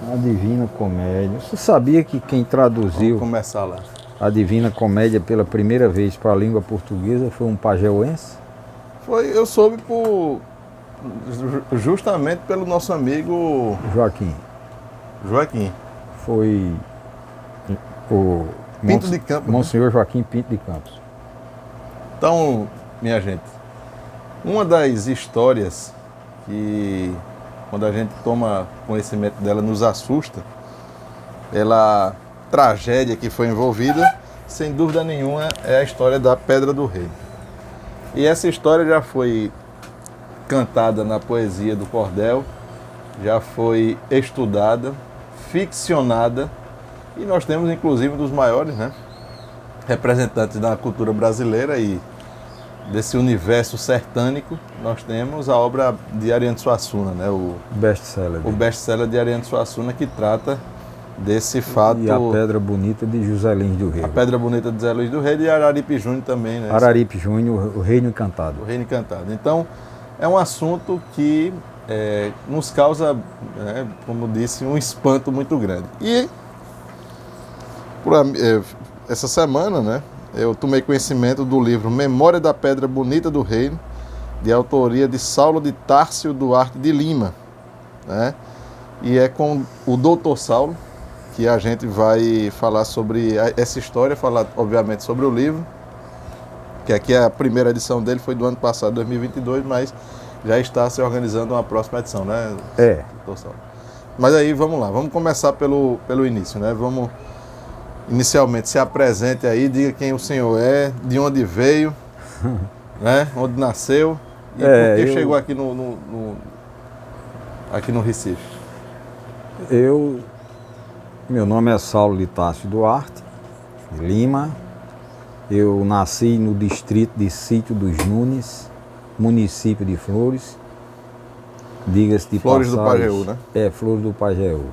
A Divina Comédia. Você sabia que quem traduziu Vamos começar lá. a Divina Comédia pela primeira vez para a língua portuguesa foi um pajéuense? Eu soube justamente pelo nosso amigo Joaquim. Joaquim. Foi o Pinto de Campos, né? Monsenhor Joaquim Pinto de Campos. Então, minha gente, uma das histórias que, quando a gente toma conhecimento dela, nos assusta, a tragédia que foi envolvida, sem dúvida nenhuma, é a história da Pedra do Rei. E essa história já foi cantada na poesia do cordel, já foi estudada, ficcionada, e nós temos inclusive um dos maiores, né, representantes da cultura brasileira e desse universo sertânico. Nós temos a obra de Ariano Suassuna, né, o best-seller de Ariano Suassuna, que trata desse fato. E a Pedra Bonita de José Lins do Rei. A Pedra Bonita de José Lins do Rei e Araripe Júnior também, né? Araripe Júnior, o Reino Encantado. O Reino Encantado. Então, é um assunto que nos causa, como disse, um espanto muito grande. E essa semana, né, eu tomei conhecimento do livro Memória da Pedra Bonita do Reino, de autoria de Saulo de Tárcio Duarte de Lima, né? E é com o Dr. Saulo que a gente vai falar sobre essa história, falar obviamente sobre o livro, que aqui a primeira edição dele foi do ano passado, 2022, mas já está se organizando uma próxima edição, né? Dr. Saulo. Mas aí vamos lá, vamos começar pelo início, né? Vamos inicialmente se apresente aí, diga quem o senhor é, de onde veio, né? Onde nasceu e por que chegou aqui aqui no Recife. Meu nome é Saulo de Tárcio Duarte de Lima. Eu nasci no distrito de Sítio dos Nunes, município de Flores. Diga-se de Flores passagem, do Pajeú, né? Flores do Pajeú.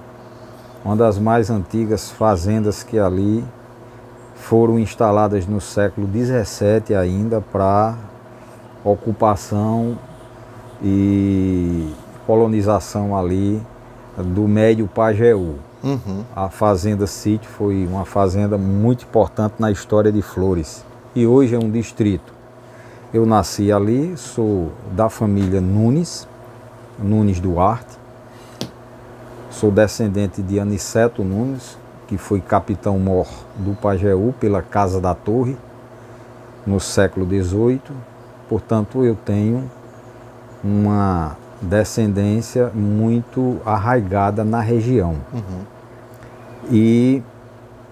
Uma das mais antigas fazendas que ali foram instaladas no século XVII ainda para ocupação e colonização ali do Médio Pajeú. Uhum. A fazenda Sítio foi uma fazenda muito importante na história de Flores e hoje é um distrito. Eu nasci ali, sou da família Nunes Duarte, sou descendente de Aniceto Nunes, que foi capitão-mor do Pajeú pela Casa da Torre no século XVIII, portanto eu tenho uma descendência muito arraigada na região. Uhum. E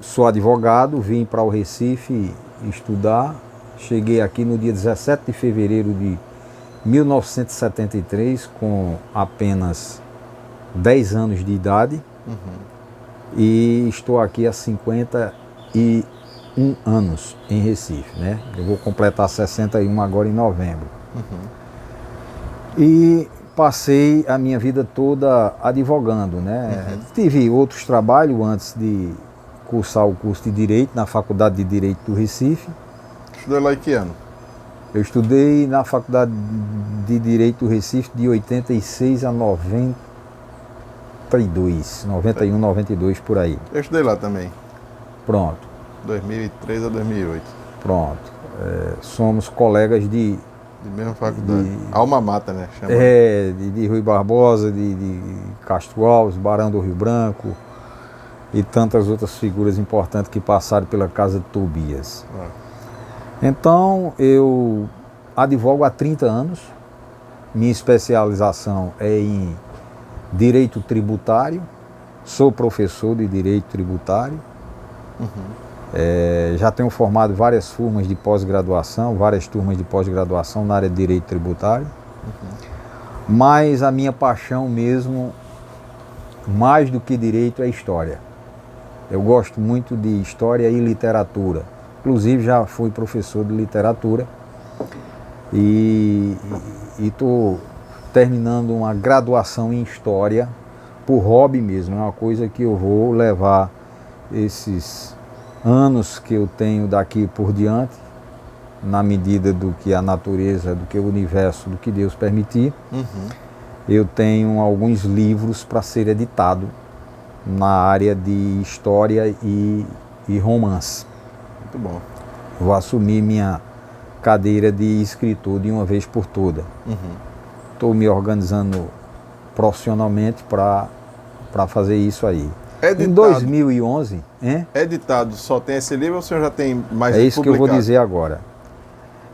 sou advogado, vim para o Recife estudar, cheguei aqui no dia 17 de fevereiro de 1973 com apenas 10 anos de idade. Uhum. E estou aqui há 51 anos em Recife, né? Eu vou completar 61 agora em novembro. Uhum. E passei a minha vida toda advogando, né? Uhum. Tive outros trabalhos antes de cursar o curso de Direito na Faculdade de Direito do Recife. Estudou lá em que ano? Eu estudei na Faculdade de Direito do Recife de 86 a 92, 91, 92 por aí. Eu estudei lá também. Pronto. 2003 a 2008. Pronto. Somos colegas de mesma faculdade. Alma Mata, né? De Rui Barbosa, de Castro Alves, Barão do Rio Branco e tantas outras figuras importantes que passaram pela casa de Tobias. Então, eu advogo há 30 anos. Minha especialização é em Direito Tributário. Sou professor de Direito Tributário. Uhum. Já tenho formado várias turmas de pós-graduação na área de Direito Tributário. Uhum. Mas a minha paixão mesmo, mais do que Direito, é História. Eu gosto muito de História e Literatura. Inclusive já fui professor de Literatura e estou terminando uma graduação em História por hobby mesmo. É uma coisa que eu vou levar esses anos que eu tenho daqui por diante, na medida do que a natureza, do que o universo, do que Deus permitir. Uhum. Eu tenho alguns livros para ser editado na área de história e romance. Muito bom. Vou assumir minha cadeira de escritor de uma vez por todas. Estou me organizando profissionalmente para fazer isso aí. Em 2011... Editado, só tem esse livro ou o senhor já tem mais publicado? É isso que eu vou dizer agora.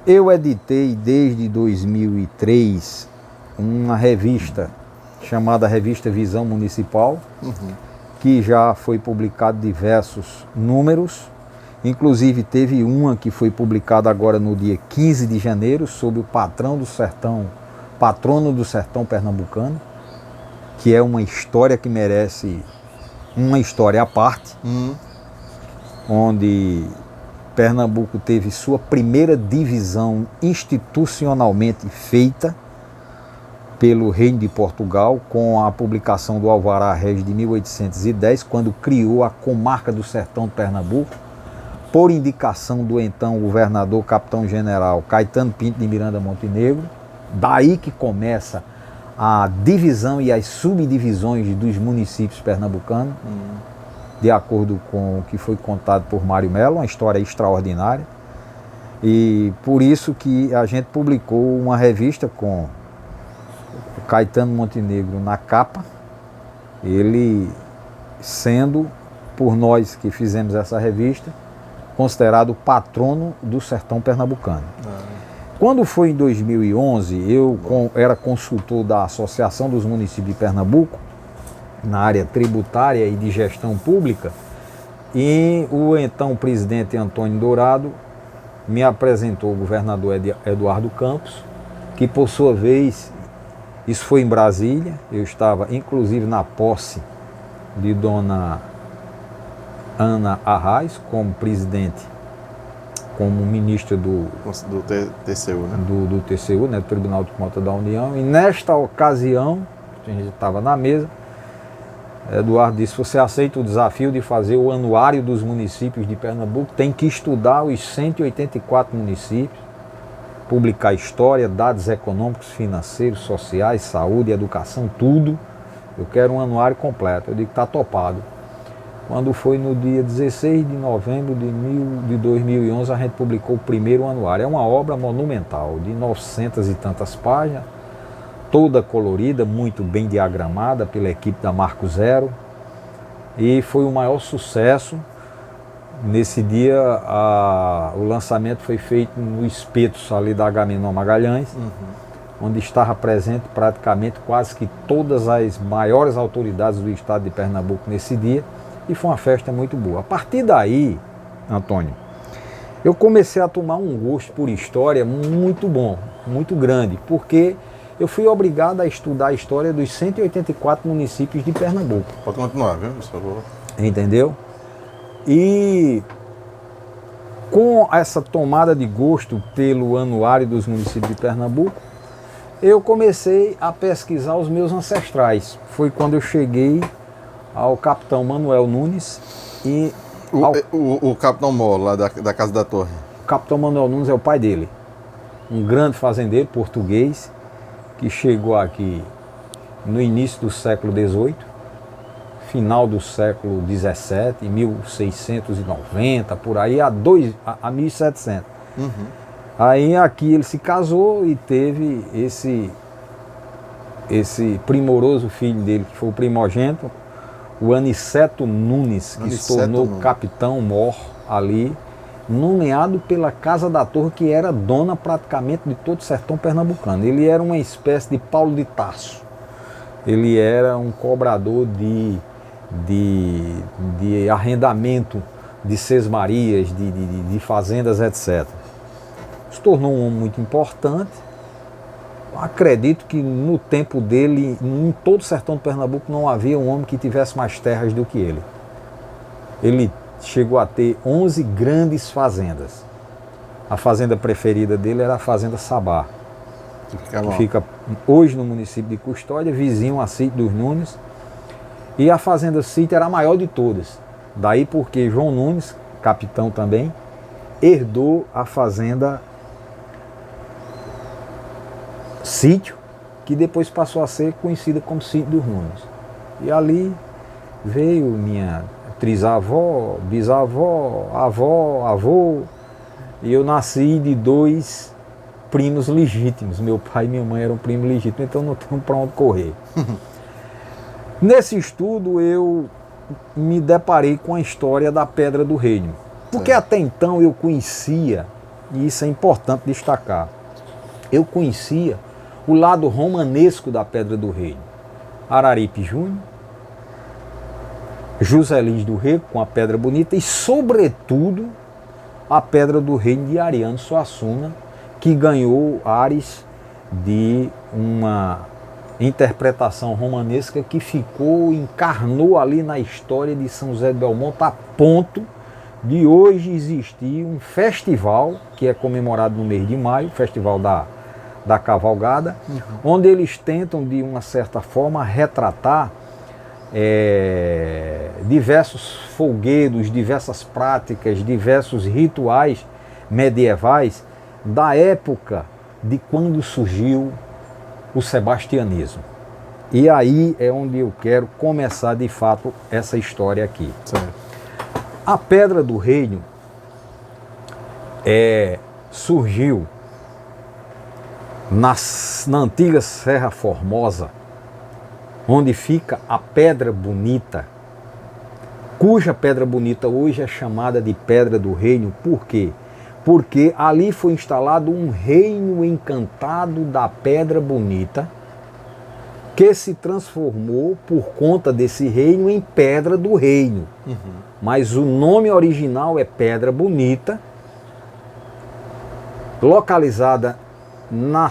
Eu editei desde 2003 uma revista chamada Revista Visão Municipal, que já foi publicado diversos números. Inclusive teve uma que foi publicada agora no dia 15 de janeiro sobre o patrono do sertão pernambucano, que é uma história que merece uma história à parte, onde Pernambuco teve sua primeira divisão institucionalmente feita pelo Reino de Portugal, com a publicação do Alvará Regis de 1810, quando criou a comarca do Sertão de Pernambuco, por indicação do então governador capitão-general Caetano Pinto de Miranda Montenegro. Daí que começa a divisão e as subdivisões dos municípios pernambucanos, de acordo com o que foi contado por Mário Melo, uma história extraordinária. E por isso que a gente publicou uma revista com o Caetano Montenegro na capa, ele sendo, por nós que fizemos essa revista, considerado patrono do sertão pernambucano. Quando foi em 2011, eu era consultor da Associação dos Municípios de Pernambuco, na área tributária e de gestão pública, e o então presidente Antônio Dourado me apresentou o governador Eduardo Campos, que por sua vez, isso foi em Brasília, eu estava inclusive na posse de dona Ana Arraes como presidente, como ministra do TCU, né? do TCU, né, do Tribunal de Contas da União. E nesta ocasião, a gente estava na mesa, Eduardo disse: você aceita o desafio de fazer o anuário dos municípios de Pernambuco? Tem que estudar os 184 municípios, publicar história, dados econômicos, financeiros, sociais, saúde, educação, tudo. Eu quero um anuário completo. Eu digo: está topado. Quando foi no dia 16 de novembro de 2011, a gente publicou o primeiro anuário. É uma obra monumental, de 900 e tantas páginas, toda colorida, muito bem diagramada pela equipe da Marco Zero. E foi o maior sucesso. Nesse dia, o lançamento foi feito no Espetos, ali da Agamenon Magalhães, onde estava presente praticamente quase que todas as maiores autoridades do estado de Pernambuco nesse dia. E foi uma festa muito boa. A partir daí, Antônio, eu comecei a tomar um gosto por história muito bom, muito grande, porque eu fui obrigado a estudar a história dos 184 municípios de Pernambuco. Pode continuar, viu, por favor? Entendeu? E com essa tomada de gosto pelo anuário dos municípios de Pernambuco, eu comecei a pesquisar os meus ancestrais. Foi quando eu cheguei ao capitão Manuel Nunes e... O capitão Mó, lá da Casa da Torre. O capitão Manuel Nunes é o pai dele. Um grande fazendeiro português que chegou aqui no início do século XVIII, final do século XVII, em 1690, por aí, a 1700. Aí aqui ele se casou e teve esse primoroso filho dele, que foi o primogênito, o Aniceto Nunes, que se tornou capitão mor ali, nomeado pela Casa da Torre, que era dona praticamente de todo o sertão pernambucano. Ele era uma espécie de Paulo de Tarso. Ele era um cobrador de arrendamento de sesmarias, de fazendas, etc. Se tornou um homem muito importante. Acredito que no tempo dele, em todo o sertão de Pernambuco, não havia um homem que tivesse mais terras do que ele. Ele chegou a ter 11 grandes fazendas. A fazenda preferida dele era a Fazenda Sabá, que fica hoje no município de Custódia, vizinho a Sítio dos Nunes. E a Fazenda Sítio era a maior de todas. Daí porque João Nunes, capitão também, herdou a Fazenda Sítio, que depois passou a ser conhecida como Sítio dos Nunes. E ali veio minha trisavó, bisavó, avó, avô, e eu nasci de 2 primos legítimos. Meu pai e minha mãe eram primos legítimos, então não tenho para onde correr. Nesse estudo eu me deparei com a história da Pedra do Reino, porque até então eu conhecia, e isso é importante destacar, eu conhecia o lado romanesco da Pedra do Reino. Araripe Júnior, José Lins do Rego com a Pedra Bonita e, sobretudo, a Pedra do Reino de Ariano Suassuna, que ganhou ares de uma interpretação romanesca que encarnou ali na história de São José de Belmonte, a ponto de hoje existir um festival que é comemorado no mês de maio, Festival da Cavalgada, onde eles tentam, de uma certa forma, retratar diversos folguedos, diversas práticas, diversos rituais medievais da época de quando surgiu o sebastianismo. E aí é onde eu quero começar de fato essa história aqui. Certo. A Pedra do Reino surgiu na antiga Serra Formosa, onde fica a Pedra Bonita, cuja Pedra Bonita hoje é chamada de Pedra do Reino. Por quê? Porque ali foi instalado um reino encantado da Pedra Bonita, que se transformou por conta desse reino em Pedra do Reino. Mas o nome original é Pedra Bonita, localizada na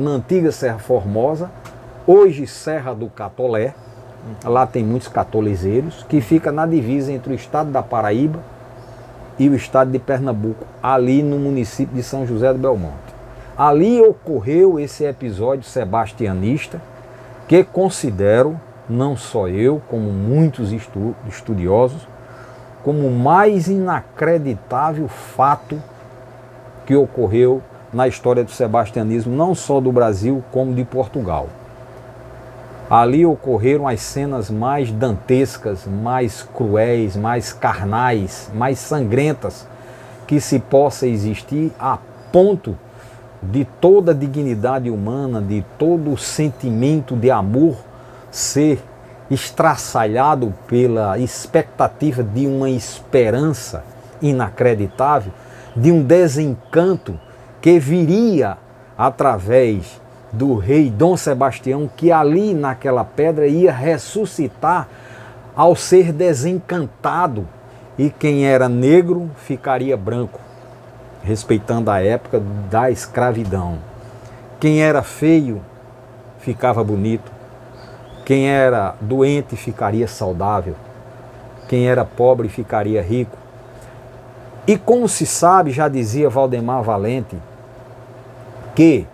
antiga Serra Formosa, hoje Serra do Catolé. Lá tem muitos catolizeiros, que fica na divisa entre o estado da Paraíba e o estado de Pernambuco, ali no município de São José do Belmonte. Ali ocorreu esse episódio sebastianista, que considero, não só eu, como muitos estudiosos, como o mais inacreditável fato que ocorreu na história do sebastianismo, não só do Brasil, como de Portugal. Ali ocorreram as cenas mais dantescas, mais cruéis, mais carnais, mais sangrentas que se possa existir, a ponto de toda a dignidade humana, de todo o sentimento de amor ser estraçalhado pela expectativa de uma esperança inacreditável, de um desencanto que viria através do rei Dom Sebastião, que ali naquela pedra ia ressuscitar ao ser desencantado, e quem era negro ficaria branco, respeitando a época da escravidão. Quem era feio ficava bonito, quem era doente ficaria saudável, quem era pobre ficaria rico. E como se sabe, já dizia Valdemar Valente, que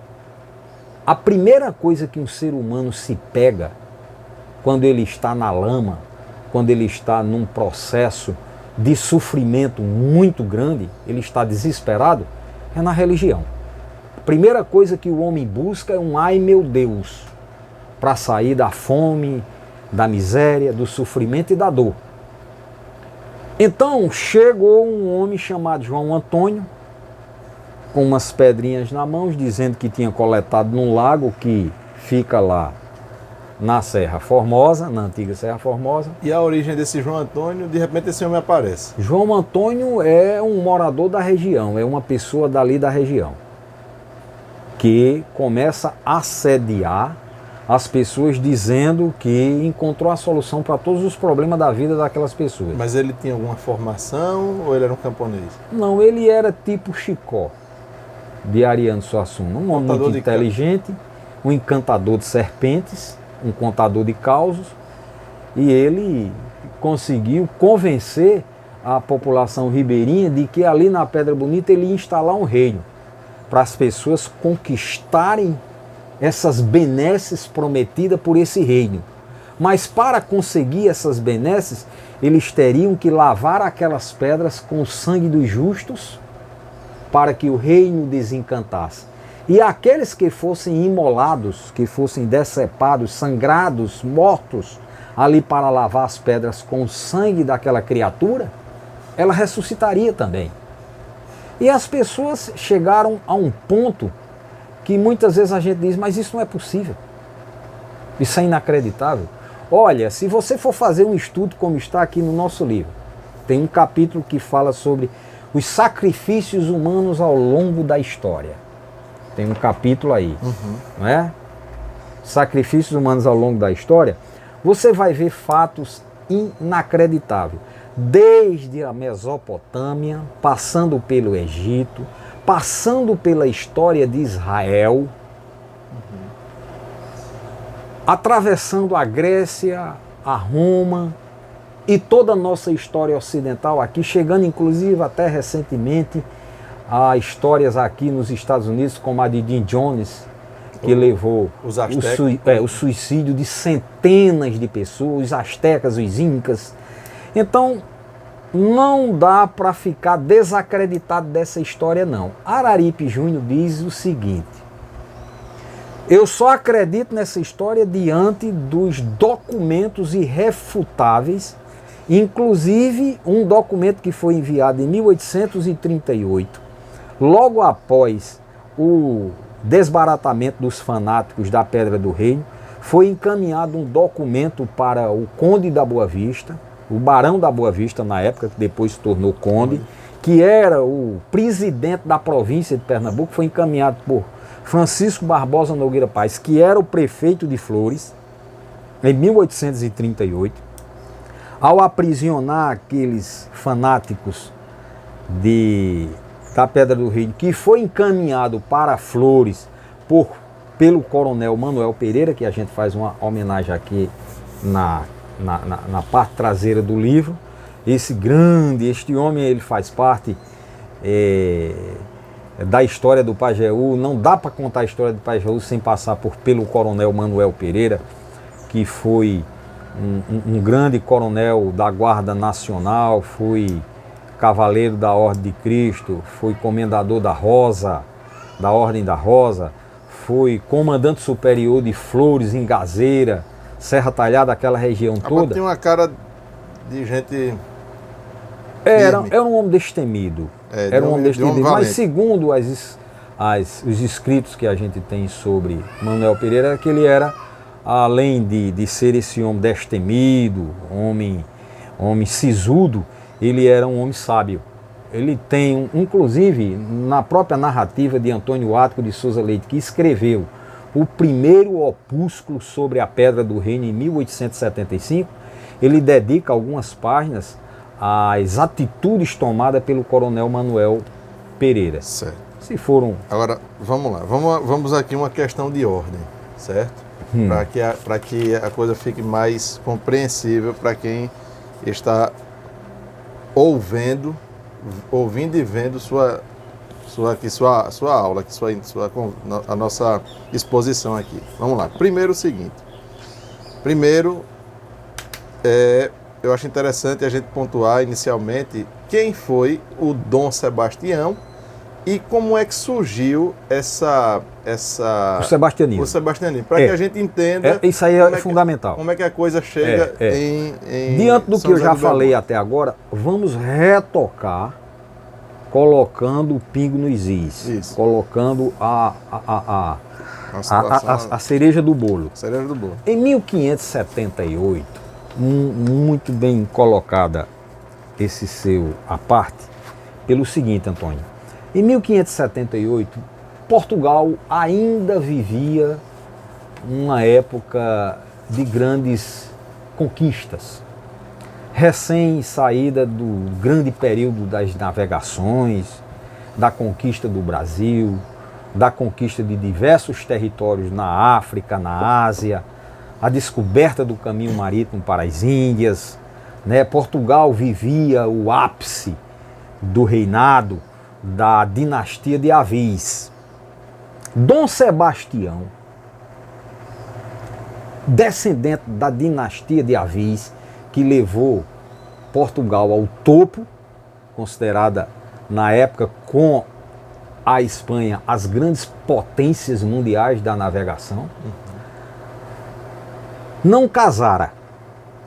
a primeira coisa que um ser humano se pega quando ele está na lama, quando ele está num processo de sofrimento muito grande, ele está desesperado, é na religião. A primeira coisa que o homem busca é um ai meu Deus, para sair da fome, da miséria, do sofrimento e da dor. Então chegou um homem chamado João Antônio, com umas pedrinhas na mão, dizendo que tinha coletado num lago que fica lá na Serra Formosa, na antiga Serra Formosa. E a origem desse João Antônio, de repente esse homem aparece. João Antônio é um morador da região, é uma pessoa dali da região, que começa a assediar as pessoas dizendo que encontrou a solução para todos os problemas da vida daquelas pessoas. Mas ele tinha alguma formação ou ele era um camponês? Não, ele era tipo Chicó, de Ariano Suassuna, um homem muito inteligente, um encantador de serpentes, um contador de causos, e ele conseguiu convencer a população ribeirinha de que ali na Pedra Bonita ele ia instalar um reino, para as pessoas conquistarem essas benesses prometidas por esse reino. Mas para conseguir essas benesses, eles teriam que lavar aquelas pedras com o sangue dos justos, para que o reino desencantasse. E aqueles que fossem imolados, que fossem decepados, sangrados, mortos ali para lavar as pedras com o sangue daquela criatura, ela ressuscitaria também. E as pessoas chegaram a um ponto que muitas vezes a gente diz, mas isso não é possível. Isso é inacreditável. Olha, se você for fazer um estudo como está aqui no nosso livro, tem um capítulo que fala sobre os sacrifícios humanos ao longo da história. Tem um capítulo aí, não é? Sacrifícios humanos ao longo da história. Você vai ver fatos inacreditáveis. Desde a Mesopotâmia, passando pelo Egito, passando pela história de Israel, atravessando a Grécia, a Roma e toda a nossa história ocidental aqui, chegando inclusive até recentemente a histórias aqui nos Estados Unidos, como a de Jim Jones, que levou o suicídio de centenas de pessoas, os astecas, os incas. Então, não dá para ficar desacreditado dessa história, não. Araripe Júnior diz o seguinte: eu só acredito nessa história diante dos documentos irrefutáveis, inclusive um documento que foi enviado em 1838, logo após o desbaratamento dos fanáticos da Pedra do Reino. Foi encaminhado um documento para o Conde da Boa Vista, o Barão da Boa Vista na época, que depois se tornou Conde, que era o presidente da província de Pernambuco. Foi encaminhado por Francisco Barbosa Nogueira Paz, que era o prefeito de Flores, em 1838, ao aprisionar aqueles fanáticos da Pedra do Reino, que foi encaminhado para Flores pelo coronel Manuel Pereira, que a gente faz uma homenagem aqui na parte traseira do livro. Este homem, ele faz parte da história do Pajeú. Não dá para contar a história do Pajeú sem passar pelo coronel Manuel Pereira, que foi um grande coronel da Guarda Nacional, foi cavaleiro da Ordem de Cristo, foi comendador da Rosa, da Ordem da Rosa, foi comandante superior de Flores, em Gazeira, Serra Talhada, aquela região toda. Tem uma cara de gente... Era um homem destemido. Era um homem destemido. Mas segundo os escritos que a gente tem sobre Manuel Pereira, que ele era, além de ser esse homem destemido, homem sisudo, ele era um homem sábio. Ele tem, inclusive, na própria narrativa de Antônio Ático de Souza Leite, que escreveu o primeiro opúsculo sobre a Pedra do Reino em 1875, ele dedica algumas páginas às atitudes tomadas pelo coronel Manuel Pereira. Certo. Se foram... Agora, vamos lá. Vamos aqui uma questão de ordem, certo? Para que a coisa fique mais compreensível para quem está ouvindo e vendo sua aula, a nossa exposição aqui. Vamos lá. Primeiro o seguinte. Eu acho interessante a gente pontuar inicialmente quem foi o Dom Sebastião e como é que surgiu o sebastianismo. Para que a gente entenda... Isso aí é fundamental. Como é que a coisa chega em diante do que eu já falei até agora, vamos retocar colocando o pingo nos is. Isso. Colocando a cereja do bolo. Cereja do bolo. Em 1578, muito bem colocada esse seu à parte, pelo seguinte, Antônio. Em 1578, Portugal ainda vivia uma época de grandes conquistas. Recém-saída do grande período das navegações, da conquista do Brasil, da conquista de diversos territórios na África, na Ásia, a descoberta do caminho marítimo para as Índias, né? Portugal vivia o ápice do reinado da dinastia de Avis. Dom Sebastião, descendente da dinastia de Avis, que levou Portugal ao topo, considerada na época com a Espanha as grandes potências mundiais da navegação, não casara.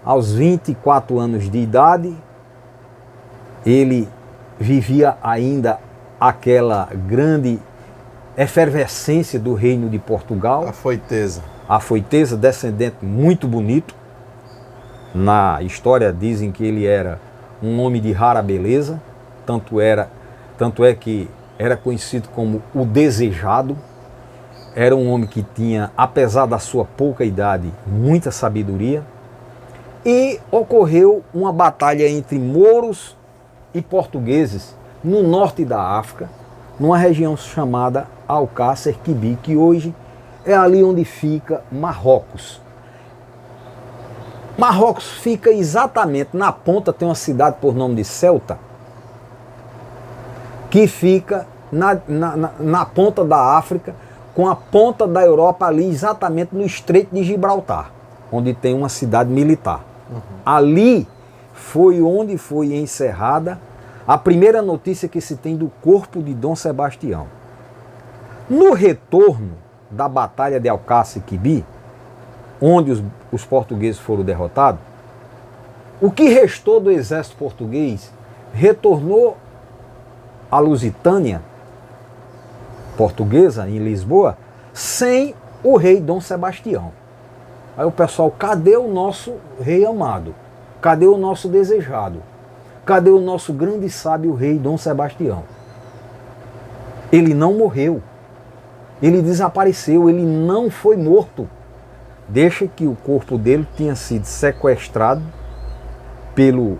aos 24 anos de idade, ele vivia ainda aquela grande efervescência do reino de Portugal. A Foiteza, descendente muito bonito. Na história dizem que ele era um homem de rara beleza, tanto é que era conhecido como o Desejado. Era um homem que tinha, apesar da sua pouca idade, muita sabedoria. E ocorreu uma batalha entre mouros e portugueses no norte da África, numa região chamada Alcácer Quibir, que hoje é ali onde fica Marrocos. Marrocos fica exatamente na ponta, tem uma cidade por nome de Ceuta, que fica na ponta da África, com a ponta da Europa ali exatamente no Estreito de Gibraltar, onde tem uma cidade militar. Ali foi onde foi encerrada a primeira notícia que se tem do corpo de Dom Sebastião. No retorno da Batalha de Alcácer Quibir, onde os portugueses foram derrotados, o que restou do exército português retornou à Lusitânia portuguesa, em Lisboa, sem o rei Dom Sebastião. Aí o pessoal, cadê o nosso rei amado? Cadê o nosso desejado? Cadê o nosso grande sábio rei Dom Sebastião? Ele não morreu. Ele desapareceu, ele não foi morto. Deixa que o corpo dele tinha sido sequestrado pelo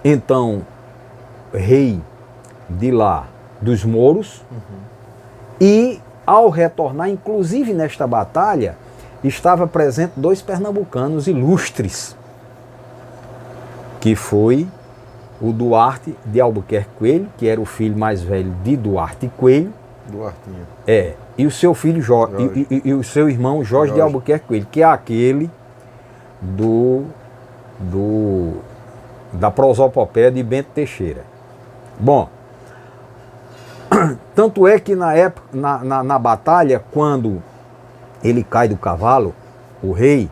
então rei de lá dos mouros. E ao retornar, inclusive nesta batalha, estava presente 2 pernambucanos ilustres, que foi o Duarte de Albuquerque Coelho, que era o filho mais velho de Duarte Coelho. Duartinho. E o seu filho Jorge. E o seu irmão Jorge de Albuquerque Coelho, que é aquele da prosopopeia de Bento Teixeira. Bom, tanto é que na época, na batalha, quando ele cai do cavalo, o rei,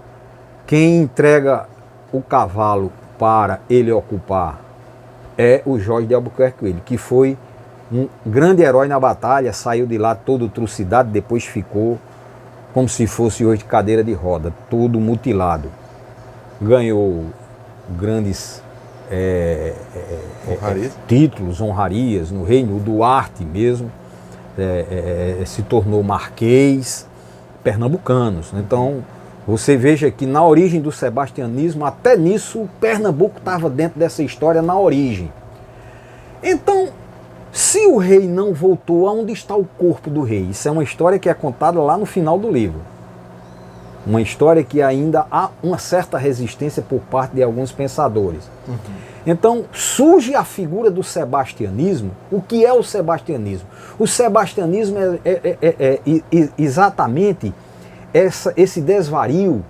quem entrega o cavalo para ele ocupar é o Jorge de Albuquerque Coelho, que foi um grande herói na batalha, saiu de lá todo trucidado, depois ficou como se fosse hoje de cadeira de roda, todo mutilado. Ganhou grandes títulos, honrarias no reino, o Duarte mesmo, se tornou marquês, pernambucanos. Então, você veja que na origem do sebastianismo, até nisso, o Pernambuco estava dentro dessa história na origem. Então, se o rei não voltou, aonde está o corpo do rei? Isso é uma história que é contada lá no final do livro. Uma história que ainda há uma certa resistência por parte de alguns pensadores. Então, surge a figura do sebastianismo. O que é o sebastianismo? O sebastianismo é exatamente esse desvario,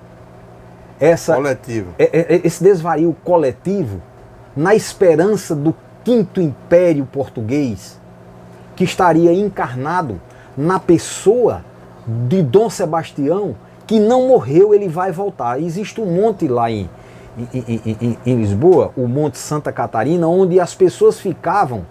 esse desvario coletivo, na esperança do Quinto Império Português, que estaria encarnado na pessoa de Dom Sebastião, que não morreu, ele vai voltar. Existe um monte lá em Lisboa, o Monte Santa Catarina, onde as pessoas ficavam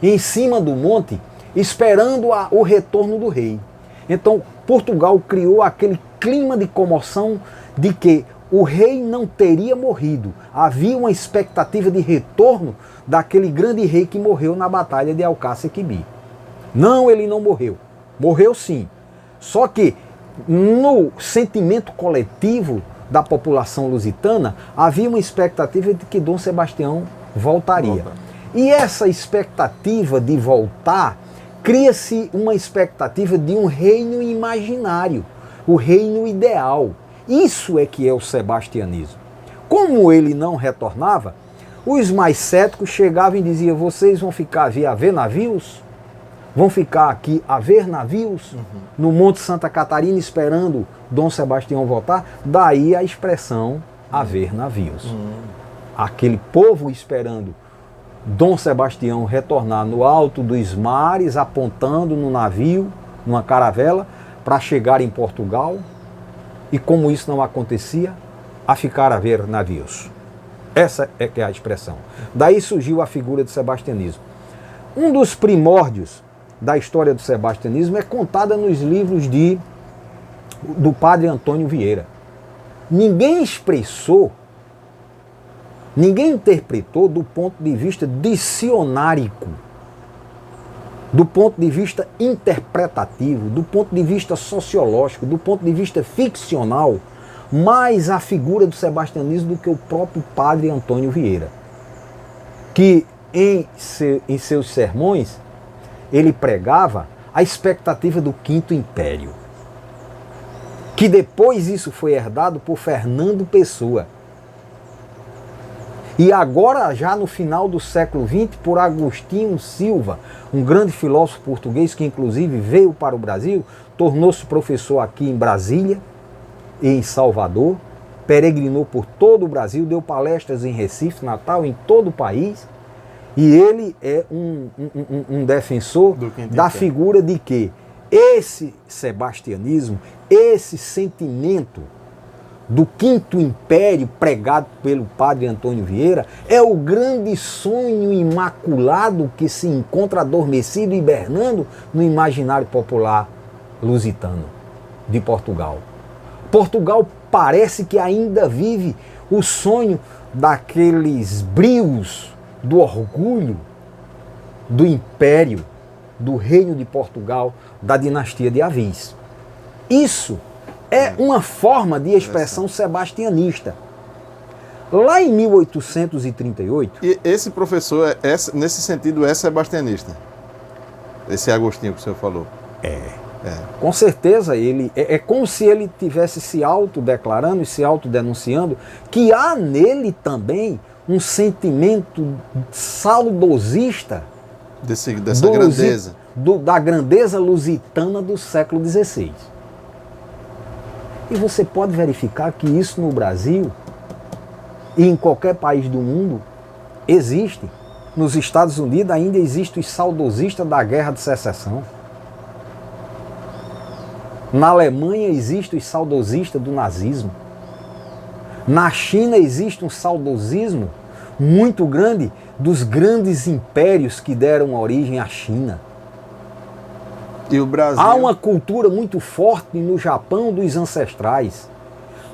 em cima do monte esperando o retorno do rei. Então, Portugal criou aquele clima de comoção de que o rei não teria morrido. Havia uma expectativa de retorno daquele grande rei que morreu na Batalha de Alcácer Quibir. Não, ele não morreu. Morreu sim. Só que no sentimento coletivo da população lusitana, havia uma expectativa de que Dom Sebastião voltaria. E essa expectativa de voltar, cria-se uma expectativa de um reino imaginário, o reino ideal. Isso é que é o sebastianismo. Como ele não retornava, os mais céticos chegavam e diziam: vocês vão ficar a ver navios? Vão ficar aqui a ver navios no Monte Santa Catarina esperando Dom Sebastião voltar? Daí a expressão a ver navios. Aquele povo esperando Dom Sebastião retornar no alto dos mares, apontando no navio, numa caravela, para chegar em Portugal. E como isso não acontecia, a ficar a ver navios. Essa é que é a expressão. Daí surgiu a figura do sebastianismo. Um dos primórdios da história do sebastianismo é contada nos livros do padre Antônio Vieira. Ninguém expressou, ninguém interpretou do ponto de vista dicionárico, do ponto de vista interpretativo, do ponto de vista sociológico, do ponto de vista ficcional, mais a figura do sebastianismo do que o próprio padre Antônio Vieira, que em seus sermões ele pregava a expectativa do Quinto Império, que depois isso foi herdado por Fernando Pessoa. E agora, já no final do século XX, por Agostinho Silva, um grande filósofo português que inclusive veio para o Brasil, tornou-se professor aqui em Brasília e em Salvador, peregrinou por todo o Brasil, deu palestras em Recife, Natal, em todo o país, e ele é um defensor da figura de que esse sebastianismo, esse sentimento do Quinto Império pregado pelo padre Antônio Vieira é o grande sonho imaculado que se encontra adormecido e hibernando no imaginário popular lusitano de Portugal. Portugal parece que ainda vive o sonho daqueles brios do orgulho do Império, do Reino de Portugal, da dinastia de Avis. Isso é uma forma de expressão sebastianista. Lá em 1838... E esse professor, nesse sentido, é sebastianista? Esse Agostinho que o senhor falou? Com certeza, ele é como se ele tivesse se autodeclarando e se autodenunciando que há nele também um sentimento saudosista dessa grandeza. Da grandeza lusitana do século XVI. E você pode verificar que isso no Brasil e em qualquer país do mundo existe. Nos Estados Unidos ainda existe os saudosistas da Guerra de Secessão. Na Alemanha existe os saudosistas do nazismo. Na China existe um saudosismo muito grande dos grandes impérios que deram origem à China. E o Brasil? Há uma cultura muito forte no Japão dos ancestrais.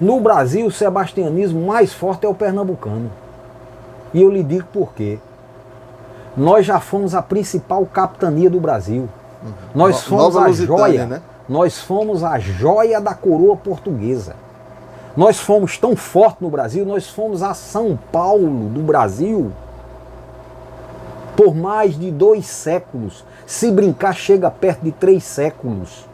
No Brasil, o sebastianismo mais forte é o pernambucano. E eu lhe digo por quê. Nós já fomos a principal capitania do Brasil. Nós fomos a joia, né? Nós fomos a joia da coroa portuguesa. Nós fomos tão fortes no Brasil, nós fomos a São Paulo do Brasil por mais de 2 séculos. Se brincar, chega perto de 3 séculos.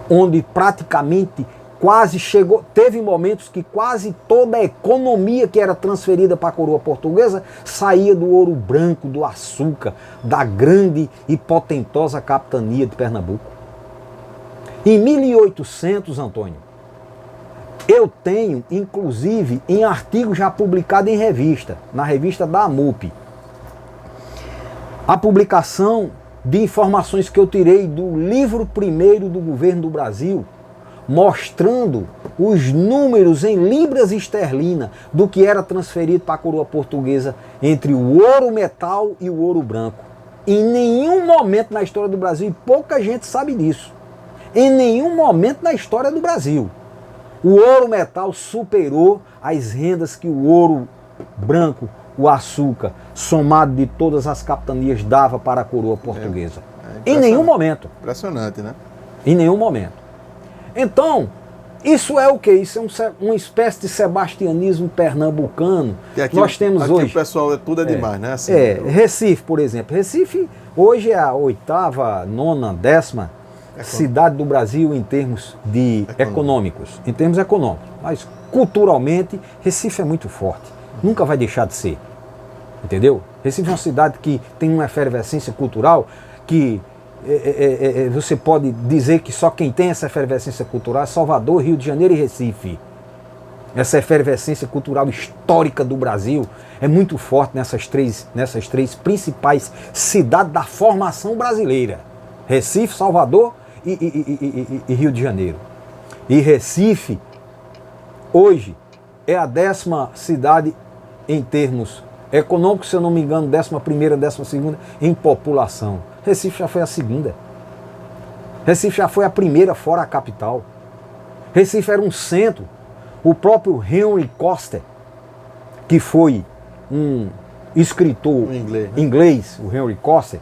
Onde praticamente quase chegou, teve momentos que quase toda a economia que era transferida para a coroa portuguesa saía do ouro branco, do açúcar, da grande e potentosa capitania de Pernambuco. Em 1800, Antônio, eu tenho, inclusive, em artigo já publicado em revista, na revista da AMUP, a publicação de informações que eu tirei do livro primeiro do governo do Brasil, mostrando os números em libras esterlinas do que era transferido para a coroa portuguesa entre o ouro metal e o ouro branco. Em nenhum momento na história do Brasil, e pouca gente sabe disso, em nenhum momento na história do Brasil, o ouro metal superou as rendas que o ouro branco, o açúcar, somado de todas as capitanias, dava para a coroa portuguesa. Em nenhum momento. Impressionante, né? Em nenhum momento. Então, isso é o quê? Isso é uma espécie de sebastianismo pernambucano. Aqui, nós temos aqui hoje. O pessoal tudo é demais, né? Assim, Recife, por exemplo. Recife hoje é a 8ª, 9ª, 10ª cidade do Brasil em termos econômicos. Em termos econômicos. Mas culturalmente, Recife é muito forte. Nunca vai deixar de ser. Entendeu? Recife é uma cidade que tem uma efervescência cultural que você pode dizer que só quem tem essa efervescência cultural é Salvador, Rio de Janeiro e Recife. Essa efervescência cultural histórica do Brasil é muito forte nessas três principais cidades da formação brasileira. Recife, Salvador e Rio de Janeiro. E Recife, hoje, é a 10ª cidade em termos econômicos, se eu não me engano, 11ª, 12ª em população. Recife já foi a segunda. Recife já foi a primeira fora a capital. Recife era um centro. O próprio Henry Coster, que foi um escritor inglês, o Henry Coster,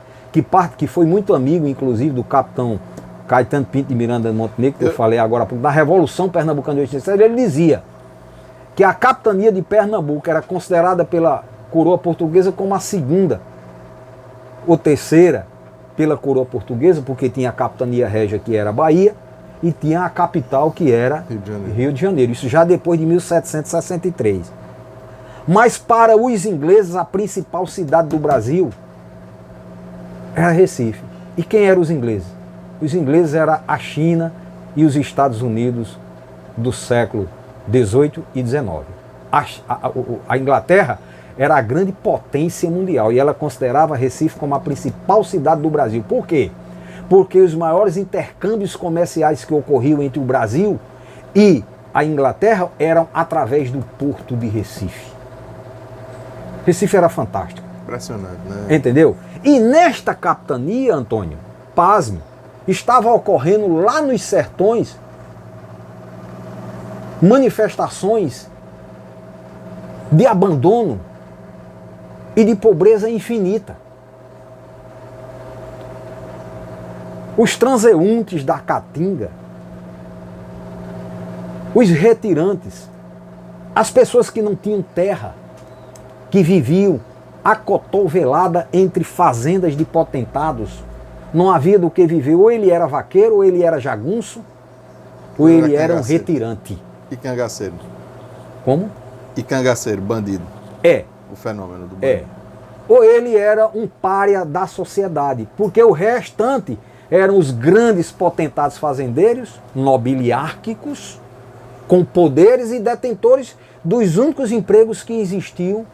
que foi muito amigo, inclusive, do capitão Caetano Pinto de Miranda de Montenegro, que eu falei agora há pouco, da Revolução Pernambucana de 87, ele dizia que a capitania de Pernambuco era considerada pela coroa portuguesa como a segunda ou terceira pela coroa portuguesa, porque tinha a capitania régia, que era a Bahia, e tinha a capital, que era Rio de Janeiro. Isso já depois de 1763. Mas para os ingleses, a principal cidade do Brasil era Recife. E quem eram os ingleses? Os ingleses eram a China e os Estados Unidos do século XVIII e XIX. A Inglaterra era a grande potência mundial e ela considerava Recife como a principal cidade do Brasil. Por quê? Porque os maiores intercâmbios comerciais que ocorriam entre o Brasil e a Inglaterra eram através do porto de Recife. Recife era fantástico. Impressionante, né? Entendeu? E nesta capitania, Antônio, pasme, estava ocorrendo lá nos sertões manifestações de abandono e de pobreza infinita. Os transeuntes da Caatinga, os retirantes, as pessoas que não tinham terra, que viviam acotovelada entre fazendas de potentados, não havia do que viver. Ou ele era vaqueiro, ou ele era jagunço, ou ele era um retirante. E cangaceiro. Como? E cangaceiro, bandido. É. O fenômeno do bandido. É. Ou ele era um pária da sociedade, porque o restante eram os grandes potentados fazendeiros, nobiliárquicos, com poderes e detentores dos únicos empregos que existiam,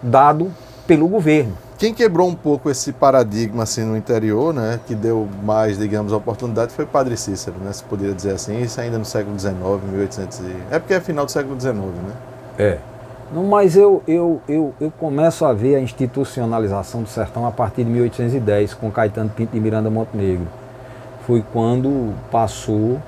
dado pelo governo. Quem quebrou um pouco esse paradigma assim no interior, né, que deu mais, digamos, oportunidade, foi o Padre Cícero, né, se poderia dizer assim, isso ainda no século XIX, 1800 É porque é final do século XIX, né? É. Não, mas eu começo a ver a institucionalização do sertão a partir de 1810, com Caetano Pinto de Miranda Montenegro. Foi quando passou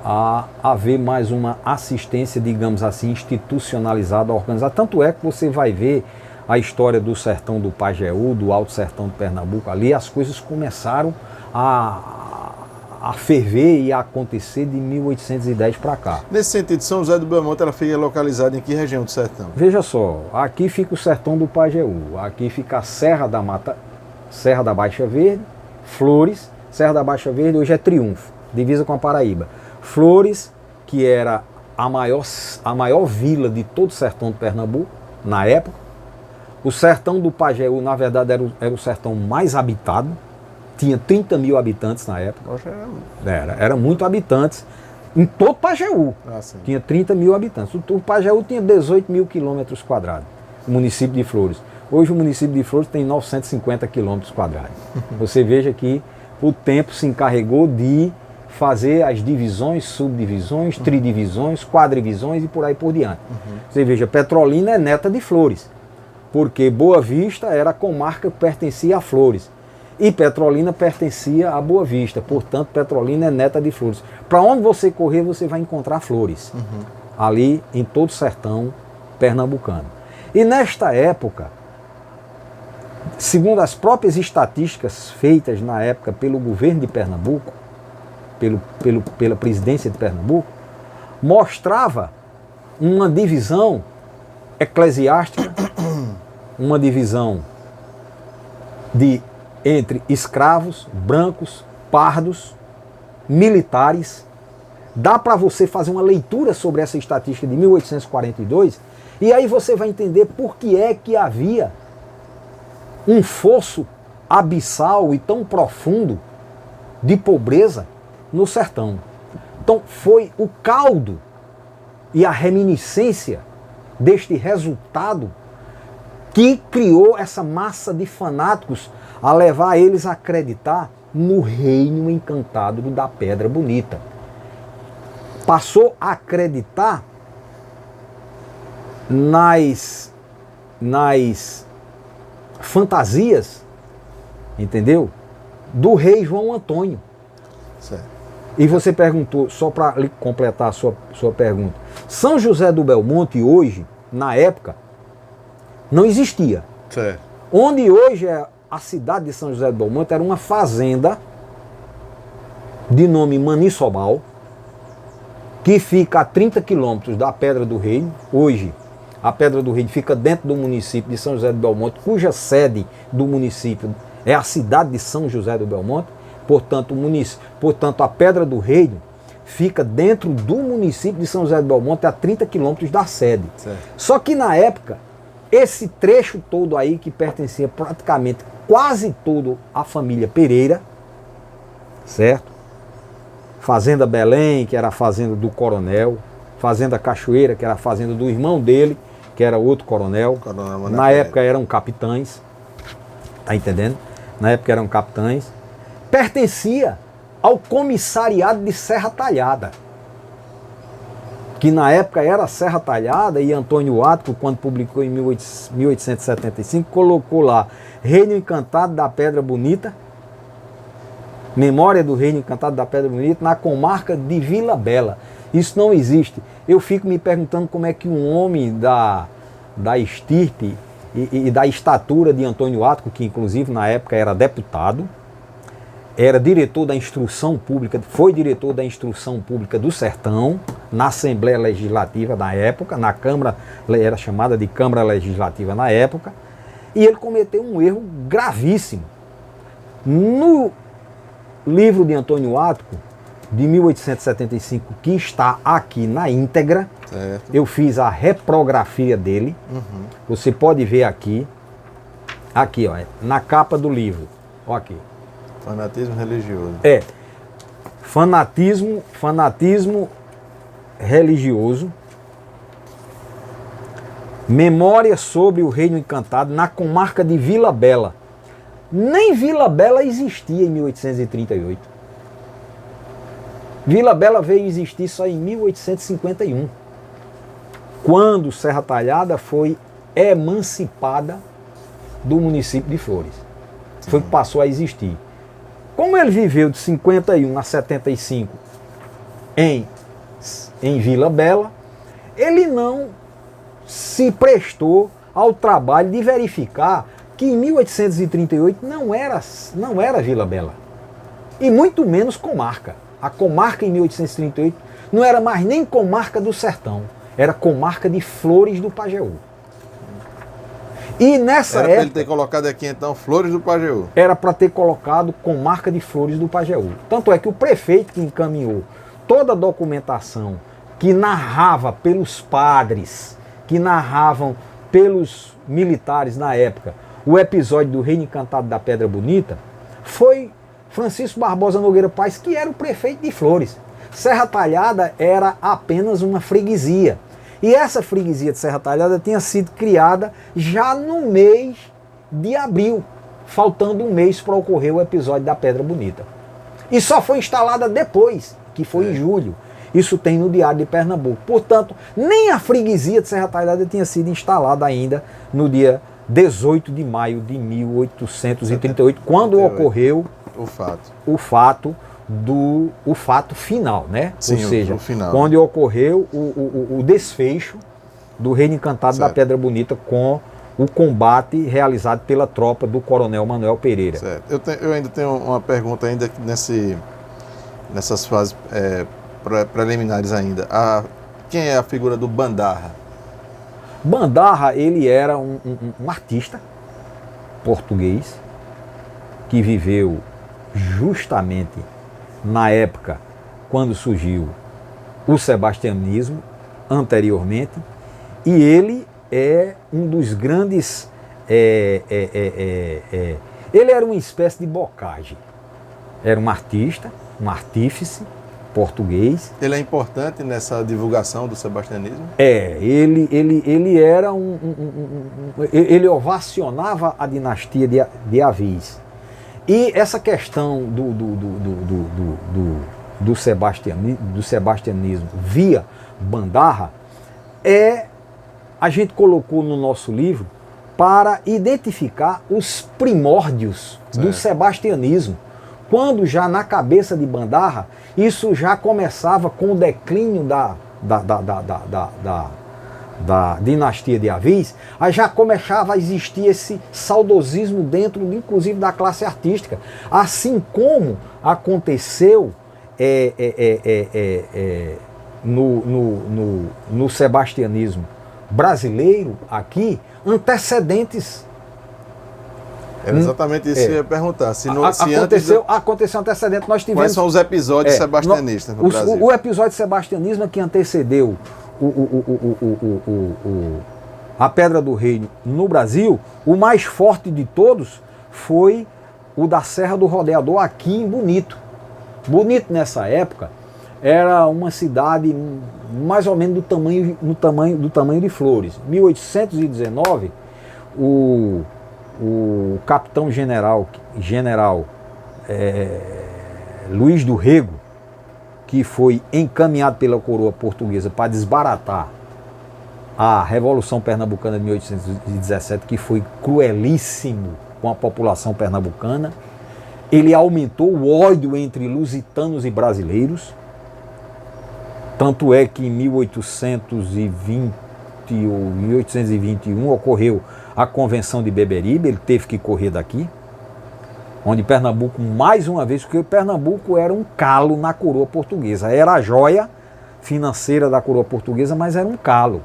a haver mais uma assistência, digamos assim, institucionalizada, organizada. Tanto é que você vai ver a história do sertão do Pajeú, do Alto Sertão de Pernambuco, ali as coisas começaram a ferver e a acontecer de 1810 para cá. Nesse sentido, São José do Belmonte, ela fica localizada em que região do sertão? Veja só, aqui fica o sertão do Pajeú, aqui fica a Serra da Mata, Serra da Baixa Verde, Flores, Serra da Baixa Verde hoje é Triunfo, divisa com a Paraíba. Flores, que era a maior vila de todo o sertão de Pernambuco, na época. O sertão do Pajeú, na verdade, era o sertão mais habitado. Tinha 30 mil habitantes na época. Era muito habitantes. Em todo o Pajeú. Tinha 30 mil habitantes. O Pajeú tinha 18 mil quilômetros quadrados. O município de Flores. Hoje o município de Flores tem 950 quilômetros quadrados. Você veja que o tempo se encarregou de fazer as divisões, subdivisões, tridivisões, quadrivisões e por aí por diante. Você veja, Petrolina é neta de Flores. Porque Boa Vista era a comarca que pertencia a Flores. E Petrolina pertencia a Boa Vista. Portanto, Petrolina é neta de Flores. Para onde você correr, você vai encontrar Flores. Ali em todo o sertão pernambucano. E nesta época, segundo as próprias estatísticas feitas na época pelo governo de Pernambuco, pela presidência de Pernambuco, mostrava uma divisão eclesiástica, uma divisão entre escravos, brancos, pardos, militares. Dá para você fazer uma leitura sobre essa estatística de 1842 e aí você vai entender por que é que havia um fosso abissal e tão profundo de pobreza no sertão. Então foi o caldo e a reminiscência deste resultado que criou essa massa de fanáticos a levar eles a acreditar no reino encantado da Pedra Bonita. Passou a acreditar nas fantasias, entendeu? Do rei João Antônio. Certo. E você perguntou, só para completar a sua pergunta, São José do Belmonte hoje, na época, não existia. Certo. Onde hoje é a cidade de São José do Belmonte era uma fazenda de nome Maniçobal, que fica a 30 quilômetros da Pedra do Reino. Hoje, a Pedra do Reino fica dentro do município de São José do Belmonte, cuja sede do município é a cidade de São José do Belmonte. Portanto, a Pedra do Reino fica dentro do município de São José do Belmonte, a 30 quilômetros da sede. Certo. Só que na época, esse trecho todo aí, que pertencia praticamente quase todo à família Pereira, certo? Fazenda Belém, que era a fazenda do coronel, Fazenda Cachoeira, que era a fazenda do irmão dele, que era outro coronel. Na época eram capitães, tá entendendo? Na época eram capitães. Pertencia ao comissariado de Serra Talhada, que na época era Serra Talhada, e Antônio Ático, quando publicou em 1875, colocou lá Reino Encantado da Pedra Bonita, Memória do Reino Encantado da Pedra Bonita, na comarca de Vila Bela. Isso não existe. Eu fico me perguntando como é que um homem da estirpe e da estatura de Antônio Ático, que inclusive na época era deputado, era diretor da instrução pública, foi diretor da instrução pública do Sertão, na Assembleia Legislativa na época, na Câmara, era chamada de Câmara Legislativa na época, e ele cometeu um erro gravíssimo. No livro de Antônio Ático, de 1875, que está aqui na íntegra, certo. Eu fiz a reprografia dele, Você pode ver aqui, ó, na capa do livro, ó aqui. Fanatismo religioso. Fanatismo religioso. Memória sobre o Reino Encantado na comarca de Vila Bela. Nem Vila Bela existia em 1838. Vila Bela veio existir só em 1851, quando Serra Talhada foi emancipada do município de Flores. Foi que passou a existir. Como ele viveu de 51 a 75 em Vila Bela, ele não se prestou ao trabalho de verificar que em 1838 não era Vila Bela, e muito menos comarca. A comarca em 1838 não era mais nem comarca do Sertão, era comarca de Flores do Pajeú. E nessa época... Era para ele ter colocado aqui então Flores do Pajeú. Era para ter colocado comarca de Flores do Pajeú. Tanto é que o prefeito que encaminhou toda a documentação que narrava pelos padres, que narravam pelos militares na época, o episódio do Reino Encantado da Pedra Bonita, foi Francisco Barbosa Nogueira Paes, que era o prefeito de Flores. Serra Talhada era apenas uma freguesia. E essa freguesia de Serra Talhada tinha sido criada já no mês de abril, faltando um mês para ocorrer o episódio da Pedra Bonita. E só foi instalada depois, que foi em julho. Isso tem no Diário de Pernambuco. Portanto, nem a freguesia de Serra Talhada tinha sido instalada ainda no dia 18 de maio de 1838, quando ocorreu o fato final, né? Sim, ou seja, o final, quando ocorreu o desfecho do Reino Encantado da Pedra Bonita com o combate realizado pela tropa do Coronel Manuel Pereira. Certo. Eu ainda tenho uma pergunta ainda nessas fases preliminares ainda. Quem é a figura do Bandarra? Bandarra, ele era um artista português que viveu justamente na época quando surgiu o sebastianismo, anteriormente, e ele é um dos grandes... ele era uma espécie de bocage. Era um artista, um artífice português. Ele é importante nessa divulgação do sebastianismo? Ele era ele ovacionava a dinastia de Avis. E essa questão do sebastianismo via Bandarra é a gente colocou no nosso livro para identificar os primórdios do sebastianismo. Quando já na cabeça de Bandarra, isso já começava com o declínio da dinastia de Avis, aí já começava a existir esse saudosismo dentro, inclusive, da classe artística. Assim como aconteceu no sebastianismo brasileiro aqui, antecedentes. Era exatamente isso que eu ia perguntar. Se Aconteceu antecedente, nós tivemos... Quais são os episódios sebastianistas no Brasil? O episódio sebastianismo que antecedeu a Pedra do Reino no Brasil, o mais forte de todos foi o da Serra do Rodeador, aqui em Bonito. Bonito, nessa época, era uma cidade mais ou menos do tamanho de Flores. Em 1819, o capitão-general Luiz do Rego, que foi encaminhado pela coroa portuguesa para desbaratar a Revolução Pernambucana de 1817, que foi cruelíssimo com a população pernambucana. Ele aumentou o ódio entre lusitanos e brasileiros. Tanto é que em 1820 ou 1821 ocorreu a Convenção de Beberibe, ele teve que correr daqui, onde Pernambuco, mais uma vez, porque Pernambuco era um calo na coroa portuguesa, era a joia financeira da coroa portuguesa, mas era um calo.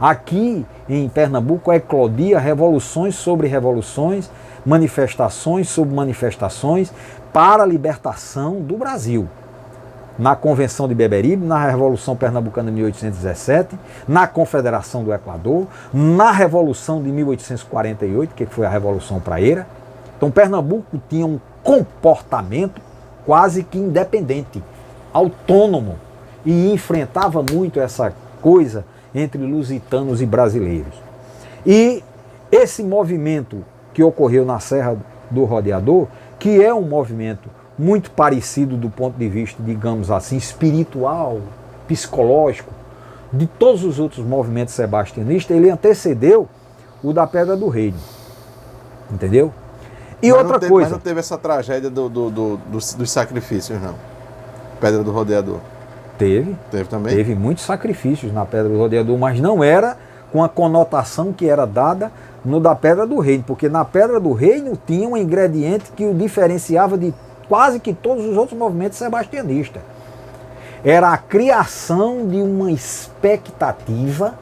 Aqui em Pernambuco eclodia revoluções sobre revoluções, manifestações sobre manifestações para a libertação do Brasil. Na Convenção de Beberibe, na Revolução Pernambucana de 1817, na Confederação do Equador, na Revolução de 1848, que foi a Revolução Praeira. Então Pernambuco tinha um comportamento quase que independente, autônomo, e enfrentava muito essa coisa entre lusitanos e brasileiros. E esse movimento que ocorreu na Serra do Rodeador, que é um movimento muito parecido do ponto de vista, digamos assim, espiritual, psicológico, de todos os outros movimentos sebastianistas, ele antecedeu o da Pedra do Reino. Entendeu? E outra coisa... Mas não teve essa tragédia dos sacrifícios, não? Pedra do Rodeador. Teve. Teve também? Teve muitos sacrifícios na Pedra do Rodeador, mas não era com a conotação que era dada no da Pedra do Reino, porque na Pedra do Reino tinha um ingrediente que o diferenciava de quase que todos os outros movimentos sebastianistas. Era a criação de uma expectativa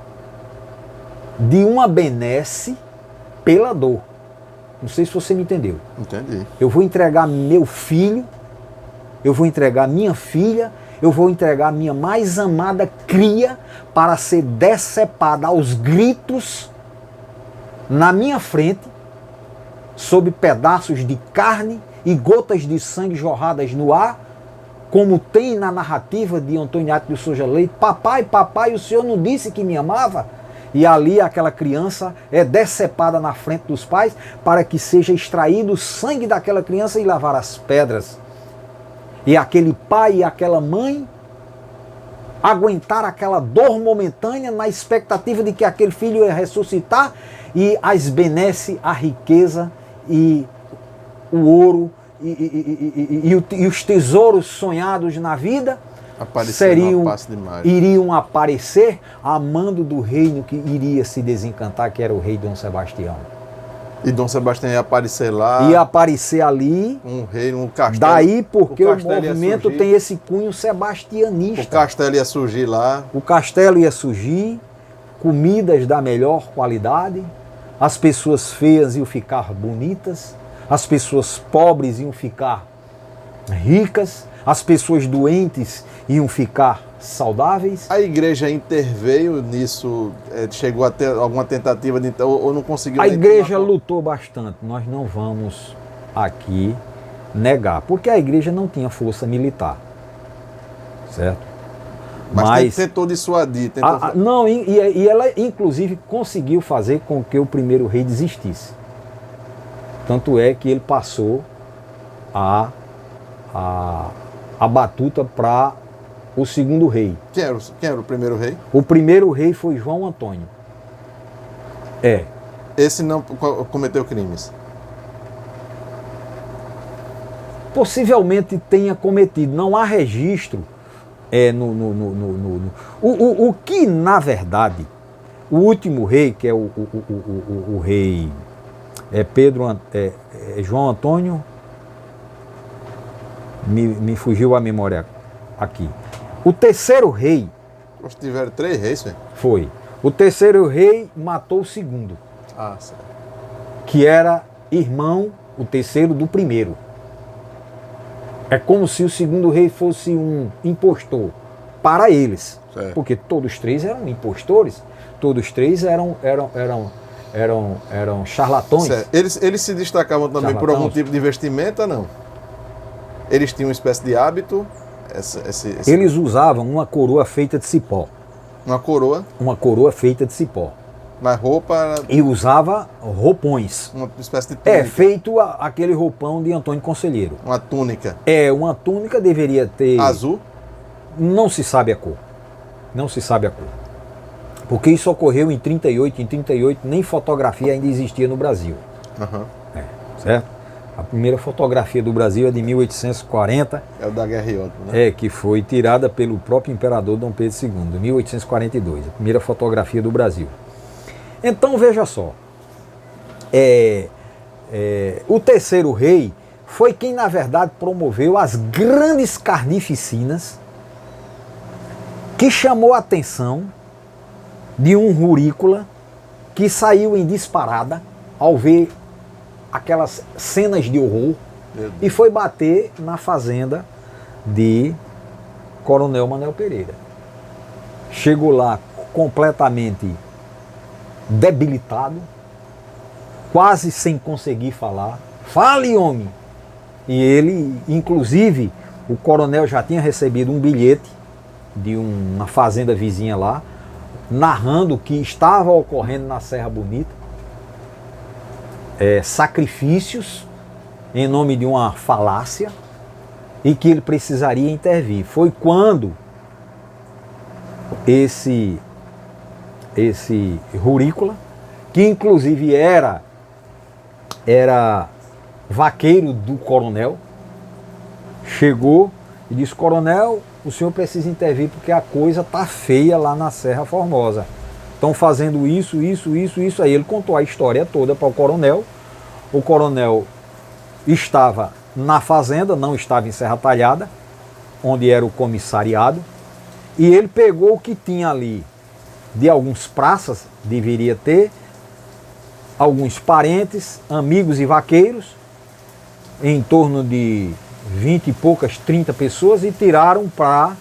de uma benesse pela dor. Não sei se você me entendeu. Entendi. Eu vou entregar meu filho, eu vou entregar minha filha, eu vou entregar minha mais amada cria para ser decepada aos gritos na minha frente, sob pedaços de carne e gotas de sangue jorradas no ar, como tem na narrativa de Antoniato de Souza Leite: papai, papai, o senhor não disse que me amava? E ali aquela criança é decepada na frente dos pais para que seja extraído o sangue daquela criança e lavar as pedras. E aquele pai e aquela mãe aguentar aquela dor momentânea na expectativa de que aquele filho ia ressuscitar e as benesse a riqueza e o ouro e os tesouros sonhados na vida iriam aparecer a mando do reino que iria se desencantar, que era o rei Dom Sebastião. E Dom Sebastião ia aparecer lá. Ia aparecer ali. Um rei, um castelo. Daí porque o movimento tem esse cunho sebastianista. O castelo ia surgir lá. O castelo ia surgir, comidas da melhor qualidade, as pessoas feias iam ficar bonitas, as pessoas pobres iam ficar ricas, as pessoas doentes iam ficar saudáveis. A igreja interveio nisso? Chegou a ter alguma tentativa de, ou não conseguiu? A igreja lutou bastante. Nós não vamos aqui negar, porque a igreja não tinha força militar, certo? Mas tentou dissuadir. Não, e ela inclusive conseguiu fazer com que o primeiro rei desistisse. Tanto é que ele passou a batuta para o segundo rei. Quem era o primeiro rei? O primeiro rei foi João Antônio. É. Esse não cometeu crimes. Possivelmente tenha cometido, não há registro o que, na verdade, o último rei, que é o rei João Antônio, me fugiu a memória aqui. O terceiro rei... Nós tiveram 3 reis, velho. Foi. O terceiro rei matou o segundo. Ah, certo. Que era irmão, o terceiro, do primeiro. É como se o segundo rei fosse um impostor para eles. Certo. Porque todos 3 eram impostores, todos 3 eram charlatões. Certo. Eles se destacavam também por algum tipo de vestimenta, não? Eles tinham uma espécie de hábito? Eles usavam uma coroa feita de cipó. Uma coroa? Uma coroa feita de cipó. Na roupa... E usava roupões. Uma espécie de túnica. Feito aquele roupão de Antônio Conselheiro. Uma túnica. Uma túnica deveria ter... Azul? Não se sabe a cor. Não se sabe a cor. Porque isso ocorreu em 38. Em 38 nem fotografia ainda existia no Brasil. Uhum. Certo? A primeira fotografia do Brasil é de 1840. É o da Guerra e Outro, né? Que foi tirada pelo próprio imperador Dom Pedro II, 1842. A primeira fotografia do Brasil. Então veja só, o terceiro rei foi quem na verdade promoveu as grandes carnificinas que chamou a atenção de um rurícola que saiu em disparada ao ver aquelas cenas de horror e foi bater na fazenda de Coronel Manuel Pereira. Chegou lá completamente debilitado, quase sem conseguir falar. Fale, homem! E ele, inclusive, o coronel já tinha recebido um bilhete de uma fazenda vizinha lá, narrando o que estava ocorrendo na Serra Bonita, sacrifícios em nome de uma falácia e que ele precisaria intervir. Foi quando esse rurícola, que inclusive era vaqueiro do coronel, chegou e disse: coronel, o senhor precisa intervir porque a coisa tá feia lá na Serra Formosa. Estão fazendo isso. Aí ele contou a história toda para o coronel. O coronel estava na fazenda, não estava em Serra Talhada, onde era o comissariado, e ele pegou o que tinha ali de alguns praças, deveria ter, alguns parentes, amigos e vaqueiros, em torno de 20 e poucas, 30 pessoas, e tiraram para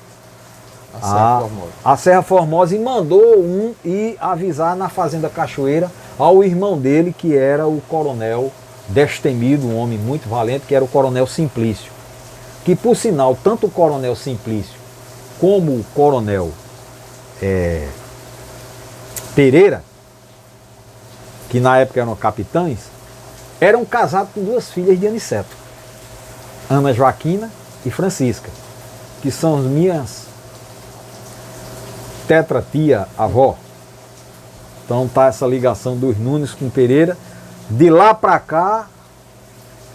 a Serra Formosa e mandou ir avisar na Fazenda Cachoeira ao irmão dele, que era o coronel destemido, um homem muito valente, que era o coronel Simplício. Que, por sinal, tanto o coronel Simplício como o coronel Pereira, que na época eram capitães, eram casados com 2 filhas de Aniceto, Ana Joaquina e Francisca, que são as minhas tetra-tia-avó. Então tá essa ligação dos Nunes com Pereira. De lá para cá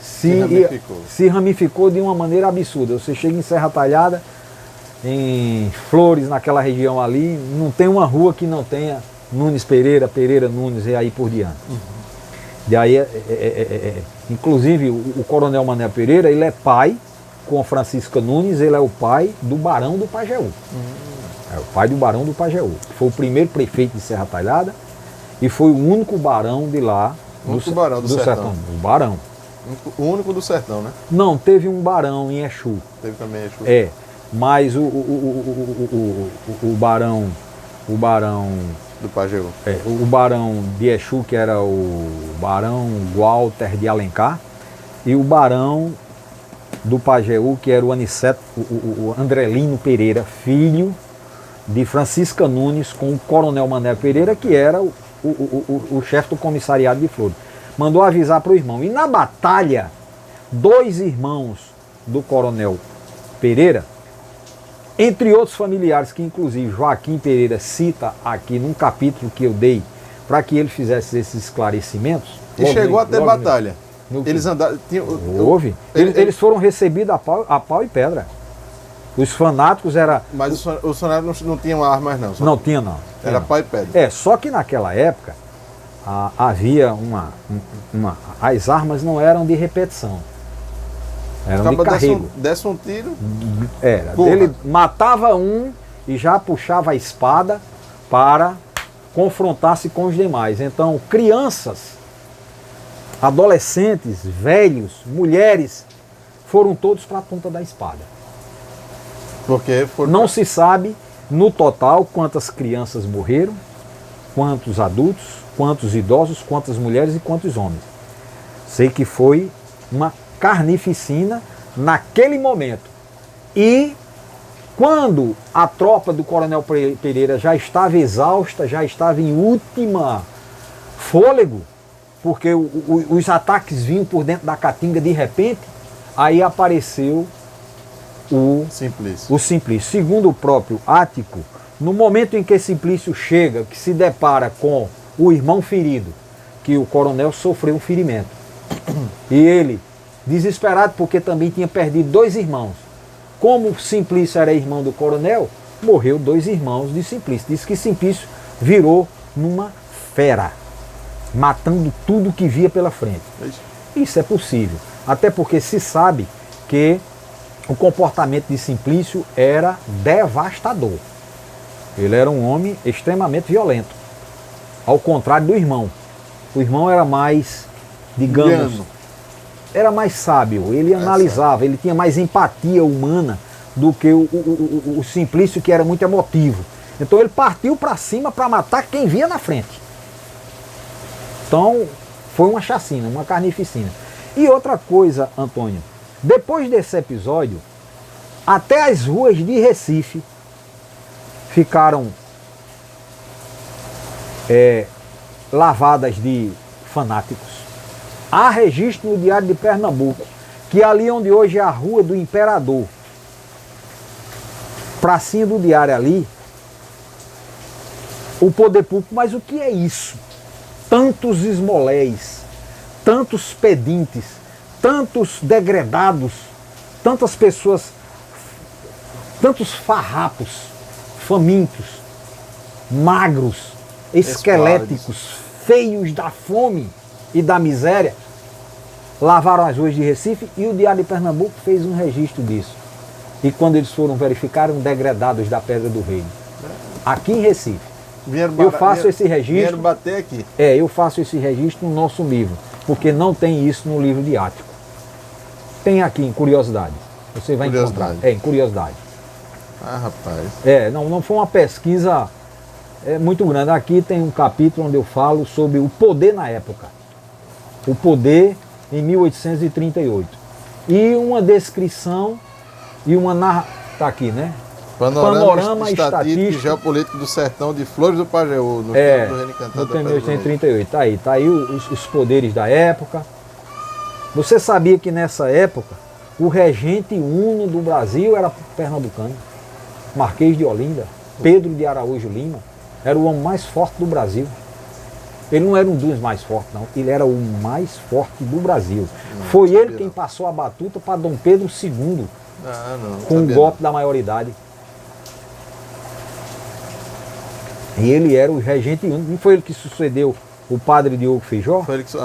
se ramificou de uma maneira absurda. Você chega em Serra Talhada, em Flores, naquela região ali, não tem uma rua que não tenha Nunes Pereira, Pereira Nunes e aí por diante. Uhum. E aí, inclusive, o coronel Manuel Pereira, ele é pai, com Francisca Nunes, ele é o pai do Barão do Pajeú. É o pai do Barão do Pajeú. Foi o primeiro prefeito de Serra Talhada e foi o único barão de lá. O único barão do sertão. O barão. O único do sertão, né? Não, teve um barão em Exu. Teve também Exu. Mas o barão do Pajeú. O barão de Exu, que era o barão Walter de Alencar, e o barão do Pajeú, que era o Aniceto, o Andrelino Pereira, filho de Francisca Nunes, com o coronel Manuel Pereira, que era o chefe do comissariado de Flores. Mandou avisar para o irmão. E na batalha, 2 irmãos do coronel Pereira, entre outros familiares, que inclusive Joaquim Pereira cita aqui num capítulo que eu dei para que ele fizesse esses esclarecimentos. E chegou a ter batalha. Eles andaram. Houve. Eles foram recebidos a pau e pedra. Os fanáticos eram. Mas os fanáticos não tinham armas, não. Não tinha, não. Era pau e pedra. Só que naquela época havia as armas não eram de repetição. Eram de carrego. Desse um tiro. Ele matava um e já puxava a espada para confrontar-se com os demais. Então, crianças, adolescentes, velhos, mulheres, foram todos para a ponta da espada. Porque não se sabe no total quantas crianças morreram, quantos adultos, quantos idosos, quantas mulheres e quantos homens. Sei que foi uma carnificina naquele momento. E quando a tropa do Coronel Pereira já estava exausta, já estava em última fôlego, porque os ataques vinham por dentro da Caatinga de repente, aí apareceu o Simplício. Segundo o próprio Ático, no momento em que Simplício chega, que se depara com o irmão ferido, que o coronel sofreu um ferimento, e ele, desesperado porque também tinha perdido 2 irmãos, como Simplício era irmão do coronel, morreu 2 irmãos de Simplício. Diz que Simplício virou numa fera, matando tudo que via pela frente. Isso é possível, até porque se sabe que o comportamento de Simplício era devastador. Ele era um homem extremamente violento, ao contrário do irmão. O irmão era mais, digamos, era mais sábio, ele analisava, ele tinha mais empatia humana do que o Simplício, que era muito emotivo. Então ele partiu para cima para matar quem via na frente. Então foi uma chacina, uma carnificina. E outra coisa, Antônio, depois desse episódio, até as ruas de Recife ficaram lavadas de fanáticos. Há registro no Diário de Pernambuco que ali onde hoje é a Rua do Imperador, pracinha do Diário ali, o poder público, mas o que é isso? Tantos esmoléis, tantos pedintes, tantos degredados, tantas pessoas, tantos farrapos, famintos, magros, esqueléticos, feios da fome e da miséria, lavaram as ruas de Recife, e o Diário de Pernambuco fez um registro disso. E quando eles foram verificar, eram degredados da Pedra do Reino, aqui em Recife. Eu faço esse registro. Vieram bater aqui. Eu faço esse registro no nosso livro, porque não tem isso no livro de Ático. Tem aqui em Curiosidade. Você vai encontrar. Em Curiosidade. Ah, rapaz. Não foi uma pesquisa muito grande. Aqui tem um capítulo onde eu falo sobre o poder na época. O poder em 1838. E uma descrição e uma narrativa. Está aqui, né? Panorama estatístico e geopolítico do sertão de Flores do Pajeú, no tempo do Reino Encantado da 1838. Tá aí os poderes da época. Você sabia que nessa época o regente uno do Brasil era pernambucano? Marquês de Olinda, Pedro de Araújo Lima, era o homem mais forte do Brasil. Ele não era um dos mais fortes, não. Ele era o mais forte do Brasil. Foi ele quem passou a batuta para Dom Pedro II, com o golpe da maioridade. E ele era o regente único. Não foi ele que sucedeu o padre Diogo Feijó? Foi ele que...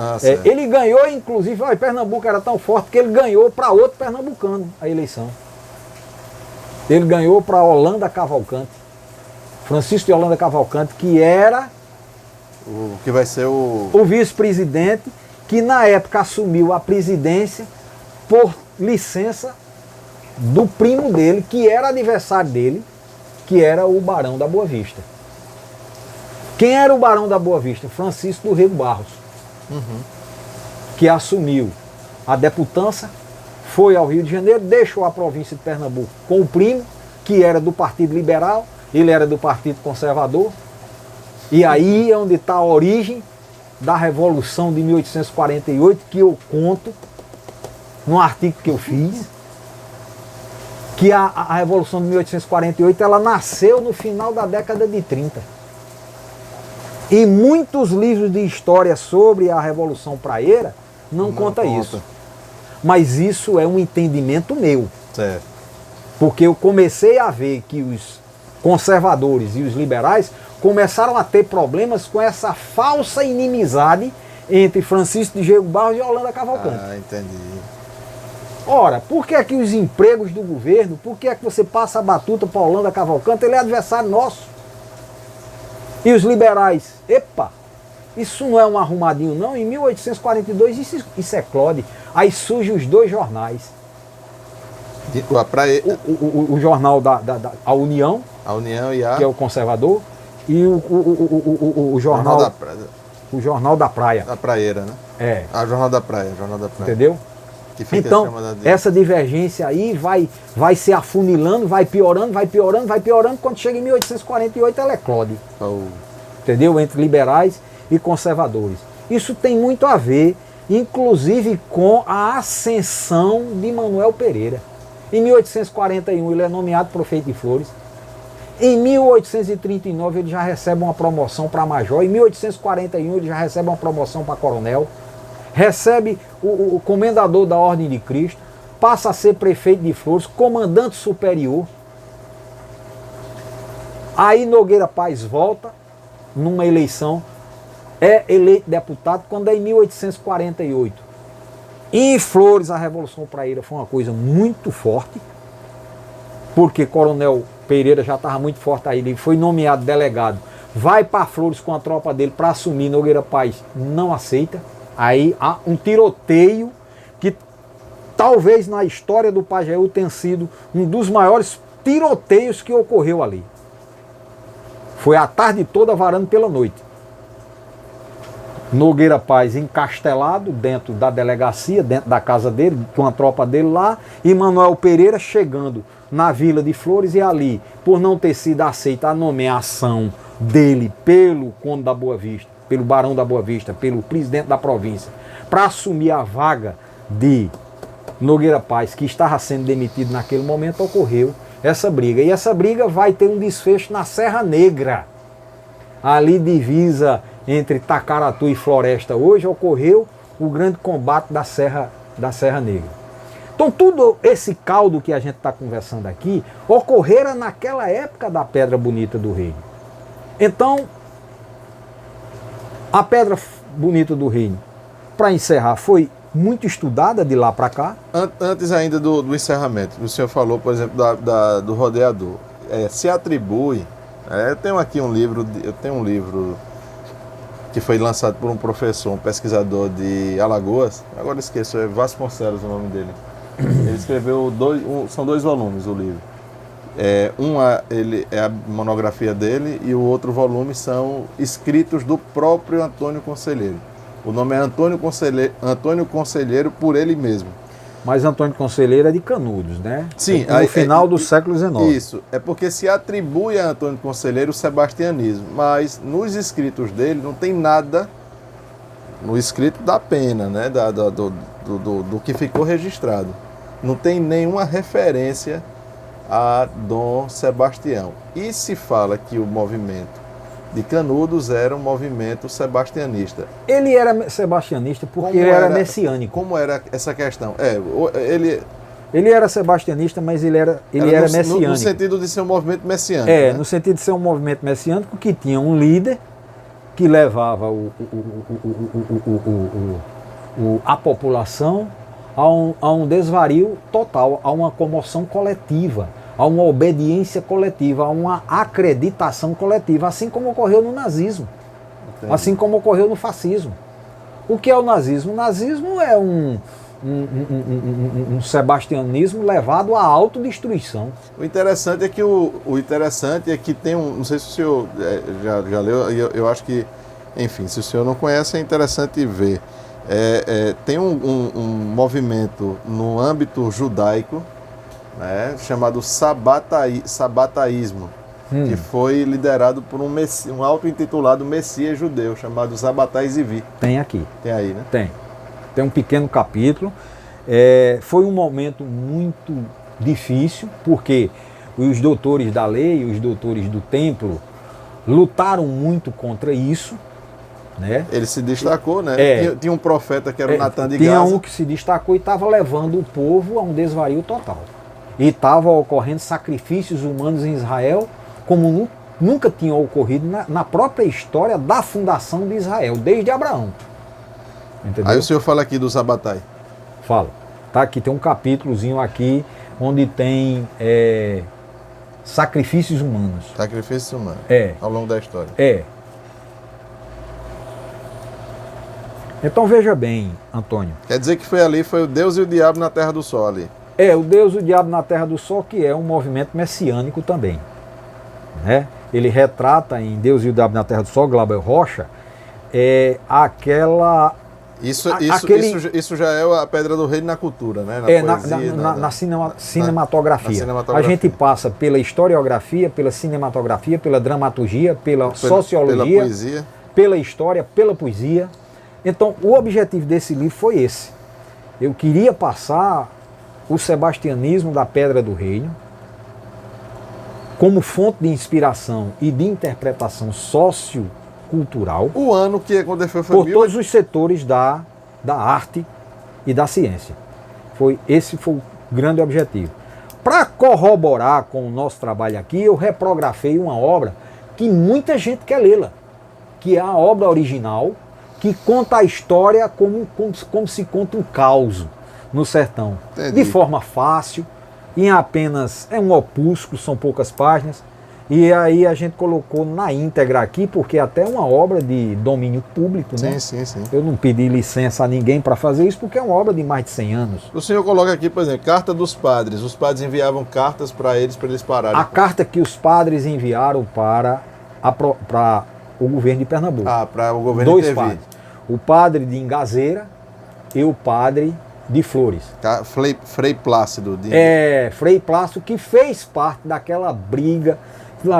ele ganhou, inclusive, Pernambuco era tão forte que ele ganhou para outro pernambucano a eleição. Ele ganhou para Holanda Cavalcante. Francisco de Holanda Cavalcante, que era o que vai ser o vice-presidente, que na época assumiu a presidência por licença do primo dele, que era adversário dele, que era o Barão da Boa Vista. Quem era o Barão da Boa Vista? Francisco do Rego Barros, que assumiu a deputância, foi ao Rio de Janeiro, deixou a província de Pernambuco com o primo, que era do Partido Liberal, ele era do Partido Conservador, e aí é onde está a origem da Revolução de 1848, que eu conto num artigo que eu fiz, que a Revolução de 1848 ela nasceu no final da década de 30. E muitos livros de história sobre a Revolução Praieira não conta isso. Mas isso é um entendimento meu. Certo. Porque eu comecei a ver que os conservadores e os liberais começaram a ter problemas com essa falsa inimizade entre Francisco de Diego Barros e Holanda Cavalcante. Ah, entendi. Ora, por que é que os empregos do governo, por que é que você passa a batuta para Holanda Cavalcante? Ele é adversário nosso. E os liberais, epa, isso não é um arrumadinho não, em 1842 isso eclode. Aí surgem os dois jornais. O jornal a União, que é o conservador, e o jornal o Jornal da Praia. Da Praieira, né? É. Jornal da Praia. Entendeu? Que fica então, essa divergência aí vai se afunilando, vai piorando, quando chega em 1848 ela eclode. Entendeu? Entre liberais e conservadores. Isso tem muito a ver, inclusive, com a ascensão de Manuel Pereira. Em 1841 ele é nomeado prefeito de Flores. Em 1839 ele já recebe uma promoção para major. Em 1841 ele já recebe uma promoção para coronel. Recebe o comendador da Ordem de Cristo. Passa a ser prefeito de Flores, comandante superior. Aí Nogueira Paz volta numa eleição, é eleito deputado quando é em 1848. Em Flores a Revolução Praieira foi uma coisa muito forte, porque Coronel Pereira já estava muito forte aí, ele foi nomeado delegado, vai para Flores com a tropa dele para assumir, Nogueira Paz não aceita, aí há um tiroteio que talvez na história do Pajeú tenha sido um dos maiores tiroteios que ocorreu ali. Foi a tarde toda varando pela noite. Nogueira Paz encastelado dentro da delegacia, dentro da casa dele, com a tropa dele lá, e Manuel Pereira chegando na Vila de Flores e ali, por não ter sido aceita a nomeação dele pelo Conde da Boa Vista, pelo Barão da Boa Vista, pelo presidente da província, para assumir a vaga de Nogueira Paz, que estava sendo demitido naquele momento, ocorreu essa briga. E essa briga vai ter um desfecho na Serra Negra. Ali divisa entre Tacaratu e Floresta hoje, ocorreu o grande combate da Serra Negra. Então tudo esse caldo que a gente está conversando aqui, ocorrera naquela época da Pedra Bonita do Reino. Então, a Pedra Bonita do Reino, para encerrar, foi muito estudada de lá para cá. Antes ainda do encerramento, o senhor falou, por exemplo, do rodeador. Se atribui... eu tenho aqui um livro, que foi lançado por um professor, um pesquisador de Alagoas, agora esqueço, é Vasconcelos o nome dele. Ele escreveu são 2 volumes o livro. Ele é a monografia dele e o outro volume são escritos do próprio Antônio Conselheiro. O nome é Antônio Conselheiro por ele mesmo. Mas Antônio Conselheiro é de Canudos, né? Sim. No final do século XIX. Isso. É porque se atribui a Antônio Conselheiro o sebastianismo. Mas nos escritos dele não tem nada no escrito da pena, né? Do que ficou registrado. Não tem nenhuma referência a Dom Sebastião. E se fala que o movimento de Canudos era um movimento sebastianista. Ele era sebastianista porque ele era messiânico. Como era essa questão? Ele era sebastianista, mas ele era messiânico. No sentido de ser um movimento messiânico. Né? No sentido de ser um movimento messiânico que tinha um líder que levava a população a um desvario total, a uma comoção coletiva, a uma obediência coletiva, a uma acreditação coletiva, assim como ocorreu no nazismo, assim como ocorreu no fascismo. O que é o nazismo? O nazismo é um sebastianismo levado à autodestruição. O interessante é que tem não sei se o senhor já leu, eu acho que, enfim, se o senhor não conhece, é interessante ver. Tem um movimento no âmbito judaico, né, chamado sabataísmo, que foi liderado por um auto-intitulado Messias judeu, chamado Zabatai Zivi. Tem aqui. Tem aí, né? Tem um pequeno capítulo. Foi um momento muito difícil, porque os doutores da lei, os doutores do templo, lutaram muito contra isso, né? Ele se destacou, né? Tinha um profeta que era o Natan de Gaza. Tinha um que se destacou e estava levando o povo a um desvario total. E estava ocorrendo sacrifícios humanos em Israel como nunca tinha ocorrido na própria história da fundação de Israel, desde Abraão. Entendeu? Aí o senhor fala aqui do Zabatai. Fala. Tá, aqui tem um capítulozinho aqui onde tem sacrifícios humanos. Sacrifícios humanos. Ao longo da história. Então veja bem, Antônio. Quer dizer que foi o Deus e o diabo na Terra do Sol ali. O Deus e o diabo na Terra do Sol, que é um movimento messiânico também, né? Ele retrata em Deus e o Diabo na Terra do Sol, Glauber Rocha, aquela... Isso já é a pedra do reino na cultura, né? Na cinematografia. A gente passa pela historiografia, pela cinematografia, pela dramaturgia, pela sociologia, pela poesia, pela história, pela poesia. Então, o objetivo desse livro foi esse. Eu queria passar o sebastianismo da Pedra do Reino como fonte de inspiração e de interpretação sociocultural. O ano que aconteceu foi por todos os setores da arte e da ciência. Esse foi o grande objetivo. Para corroborar com o nosso trabalho aqui, eu reprografei uma obra que muita gente quer lê-la, que é a obra original, que conta a história como se conta um caos no sertão. Entendi. De forma fácil, em apenas um opúsculo, são poucas páginas. E aí a gente colocou na íntegra aqui, porque até é uma obra de domínio público, né? Sim. Eu não pedi licença a ninguém para fazer isso, porque é uma obra de mais de 100 anos. O senhor coloca aqui, por exemplo, carta dos padres. Os padres enviavam cartas para eles pararem. A carta que os padres enviaram para o governo de Pernambuco. Para o governo Dois padres. O padre de Ingazeira e o padre de Flores. Frei Plácido. Frei Plácido, que fez parte daquela briga.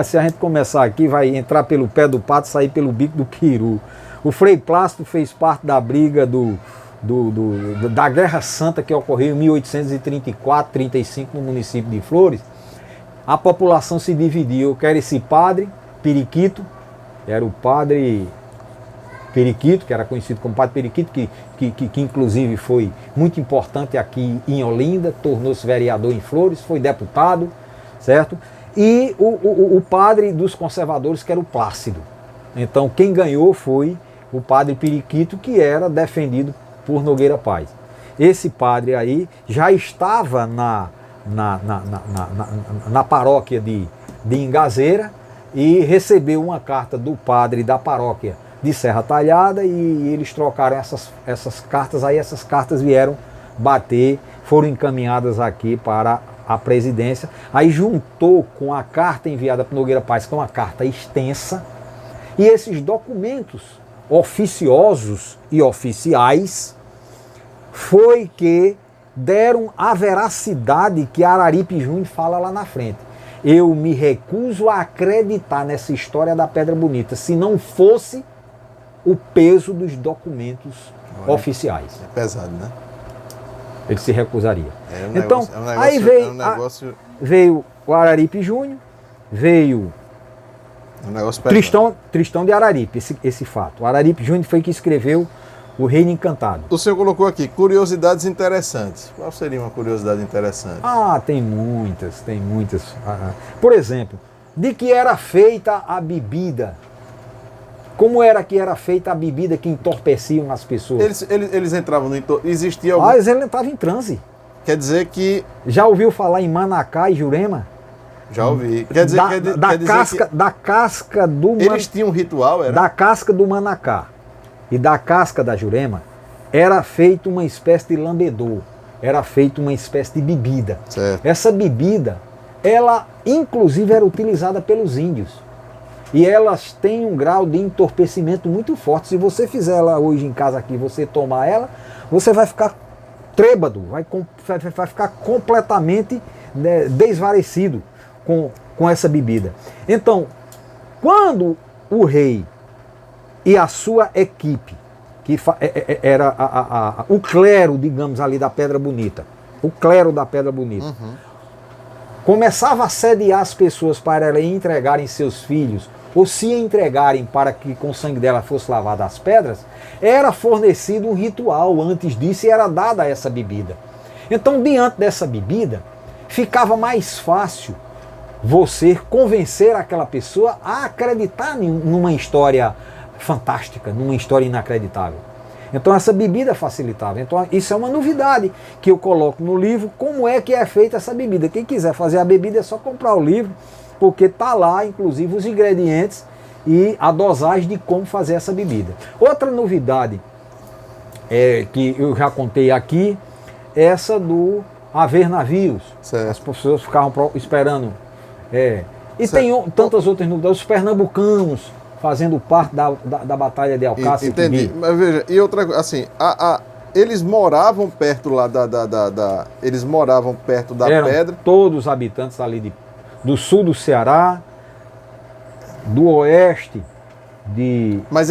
Se a gente começar aqui, vai entrar pelo pé do pato e sair pelo bico do peru. O Frei Plácido fez parte da briga da Guerra Santa que ocorreu em 1834, 35 no município de Flores. A população se dividiu. Que era esse padre, Periquito, era o padre Periquito, que era conhecido como Padre Periquito, que inclusive foi muito importante aqui em Olinda, tornou-se vereador em Flores, foi deputado, certo? E o padre dos conservadores, que era o Plácido. Então quem ganhou foi o Padre Periquito, que era defendido por Nogueira Paz. Esse padre aí já estava na paróquia de Ingazeira e recebeu uma carta do padre da paróquia de Serra Talhada e eles trocaram essas cartas, aí essas cartas vieram bater, foram encaminhadas aqui para a presidência, aí juntou com a carta enviada por Nogueira Paz, que é uma carta extensa, e esses documentos oficiosos e oficiais foi que deram a veracidade que Araripe Júnior fala lá na frente. Eu me recuso a acreditar nessa história da Pedra Bonita, se não fosse o peso dos documentos oficiais. É pesado, né? Ele se recusaria. Então, aí veio o Araripe Júnior, veio Tristão de Araripe, esse fato. O Araripe Júnior foi que escreveu O Reino Encantado. O senhor colocou aqui, curiosidades interessantes. Qual seria uma curiosidade interessante? Tem muitas. Por exemplo, de que era feita a bebida. Como era que era feita a bebida que entorpeciam as pessoas? Eles entravam no... Existia algum... Eles entravam em transe. Quer dizer que... Já ouviu falar em Manacá e Jurema? Já ouvi. Quer dizer da casca do... Eles tinham um ritual, era? Da casca do Manacá e da casca da Jurema era feita uma espécie de lambedor. Era feita uma espécie de bebida. Certo. Essa bebida, ela inclusive era utilizada pelos índios. E elas têm um grau de entorpecimento muito forte. Se você fizer ela hoje em casa aqui, você tomar ela, você vai ficar trêbado, vai ficar completamente desvarecido com essa bebida. Então, quando o rei e a sua equipe, que era o clero, digamos, ali da Pedra Bonita, o clero da Pedra Bonita, começava a assediar as pessoas para elas entregarem seus filhos ou se entregarem para que com o sangue dela fosse lavada as pedras, era fornecido um ritual antes disso e era dada essa bebida. Então, diante dessa bebida, ficava mais fácil você convencer aquela pessoa a acreditar numa história fantástica, numa história inacreditável. Então essa bebida facilitava. Então isso é uma novidade que eu coloco no livro, como é que é feita essa bebida. Quem quiser fazer a bebida é só comprar o livro, porque está lá, inclusive, os ingredientes e a dosagem de como fazer essa bebida. Outra novidade que eu já contei aqui, essa do haver navios. Certo. As pessoas ficavam esperando. E certo. Tem tantas outras novidades. Os pernambucanos fazendo parte da Batalha de Alcácer. Entendi. Mas veja, e outra coisa, assim, eles moravam perto lá eles moravam perto da Eram pedra? Todos os habitantes ali do sul do Ceará, do oeste, mas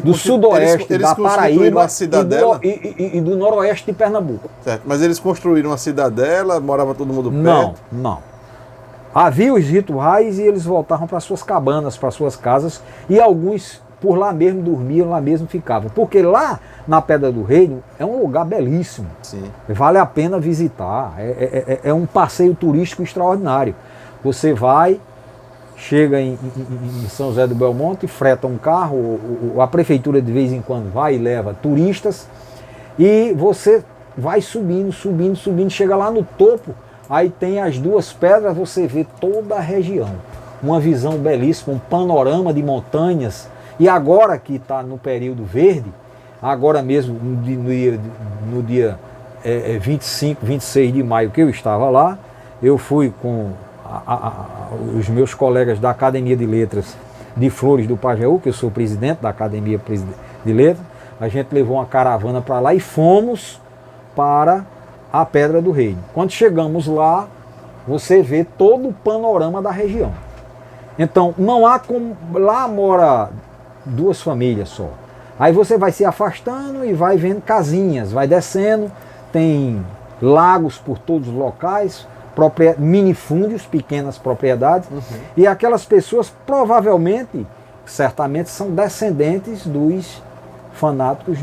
do sudoeste, da Paraíba uma cidadela? e do noroeste de Pernambuco. Certo, mas eles construíram uma cidadela, morava todo mundo perto? Não, não. Havia os rituais e eles voltavam para suas cabanas, para suas casas, e alguns por lá mesmo dormiam, lá mesmo ficavam. Porque lá na Pedra do Reino é um lugar belíssimo. Sim. Vale a pena visitar. É um passeio turístico extraordinário. Você vai, chega em São José do Belmonte, freta um carro, a prefeitura de vez em quando vai e leva turistas, e você vai subindo, chega lá no topo. Aí tem as duas pedras, você vê toda a região. Uma visão belíssima, um panorama de montanhas. E agora que está no período verde, agora mesmo no dia 25, 26 de maio que eu estava lá, eu fui com os meus colegas da Academia de Letras de Flores do Pajeú, que eu sou presidente da Academia de Letras. A gente levou uma caravana para lá e fomos para a Pedra do Reino. Quando chegamos lá, você vê todo o panorama da região. Então, não há como... Lá mora duas famílias só. Aí você vai se afastando e vai vendo casinhas, vai descendo, tem lagos por todos os locais, minifúndios, pequenas propriedades, e aquelas pessoas provavelmente, certamente, são descendentes dos fanáticos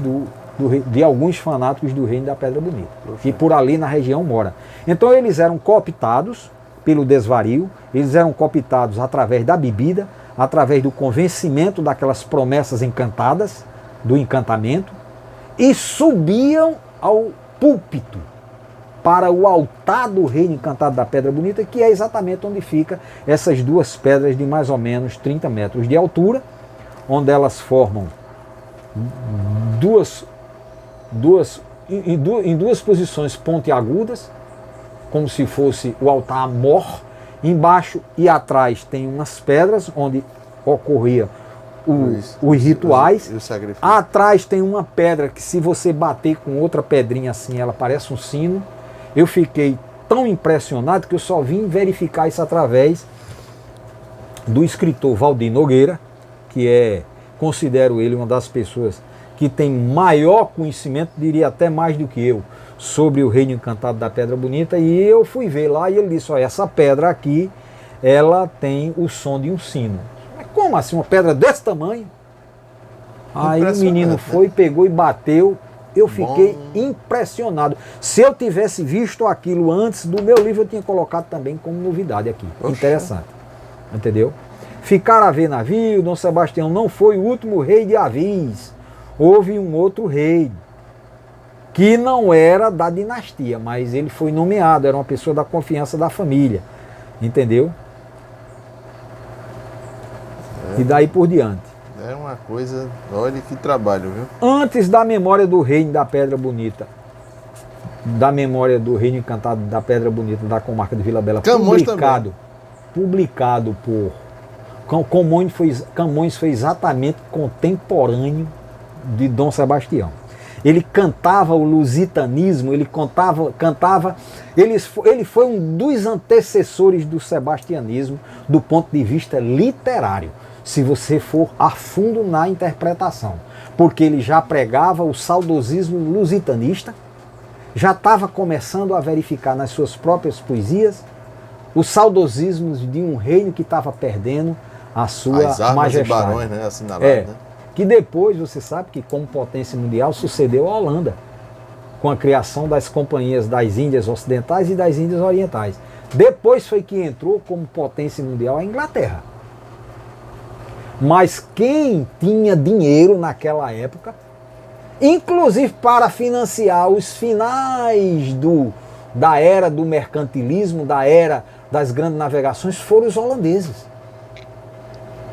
de alguns fanáticos do Reino da Pedra Bonita, que por ali na região mora. Então eles eram cooptados pelo desvario, eles eram cooptados através da bebida, através do convencimento daquelas promessas encantadas, do encantamento, e subiam ao púlpito, para o altar do Reino Encantado da Pedra Bonita, que é exatamente onde fica essas duas pedras de mais ou menos 30 metros de altura, onde elas formam em duas posições pontiagudas, como se fosse o altar-mor. Embaixo e atrás tem umas pedras onde ocorria os rituais. Atrás tem uma pedra que, se você bater com outra pedrinha assim, ela parece um sino. Eu fiquei tão impressionado que eu só vim verificar isso através do escritor Valdir Nogueira, que considero ele uma das pessoas que tem maior conhecimento, diria até mais do que eu, sobre o Reino Encantado da Pedra Bonita. E eu fui ver lá e ele disse: olha, essa pedra aqui, ela tem o som de um sino. Mas como assim, uma pedra desse tamanho? Aí o menino foi, pegou e bateu. Eu fiquei impressionado. Se eu tivesse visto aquilo antes do meu livro, eu tinha colocado também como novidade aqui. Oxa. Interessante. Entendeu? Ficar a ver navio, Dom Sebastião não foi o último rei de Avis. Houve um outro rei, que não era da dinastia, mas ele foi nomeado, era uma pessoa da confiança da família. Entendeu? E daí por diante. É uma coisa, olha que trabalho, viu? Antes da memória do Reino da Pedra Bonita, da memória do Reino Encantado da Pedra Bonita, da comarca de Vila Bela, publicado por Camões, foi exatamente contemporâneo de Dom Sebastião. Ele cantava o lusitanismo, ele foi um dos antecessores do sebastianismo do ponto de vista literário, se você for a fundo na interpretação, porque ele já pregava o saudosismo lusitanista, já estava começando a verificar nas suas próprias poesias os saudosismos de um reino que estava perdendo a sua As armas majestade. e barões, né, assinalados, É, né? que depois você sabe que como potência mundial sucedeu a Holanda, com a criação das companhias das Índias Ocidentais e das Índias Orientais. Depois foi que entrou como potência mundial a Inglaterra. Mas quem tinha dinheiro naquela época, inclusive para financiar os finais da era do mercantilismo, da era das grandes navegações, foram os holandeses.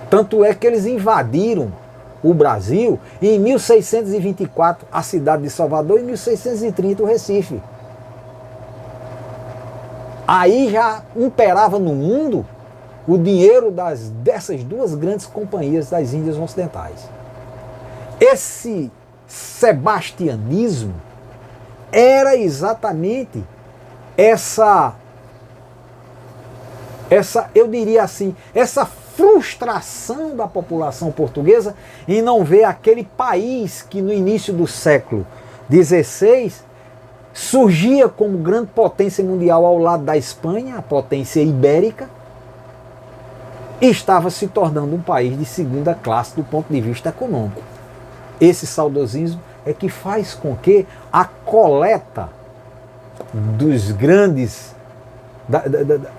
Tanto é que eles invadiram o Brasil e em 1624 a cidade de Salvador e em 1630 o Recife. Aí já imperava no mundo o dinheiro dessas duas grandes companhias das Índias Ocidentais. Esse sebastianismo era exatamente eu diria assim, essa frustração da população portuguesa em não ver aquele país que no início do século XVI surgia como grande potência mundial ao lado da Espanha, a potência ibérica, e estava se tornando um país de segunda classe do ponto de vista econômico. Esse saudosismo é que faz com que a coleta dos grandes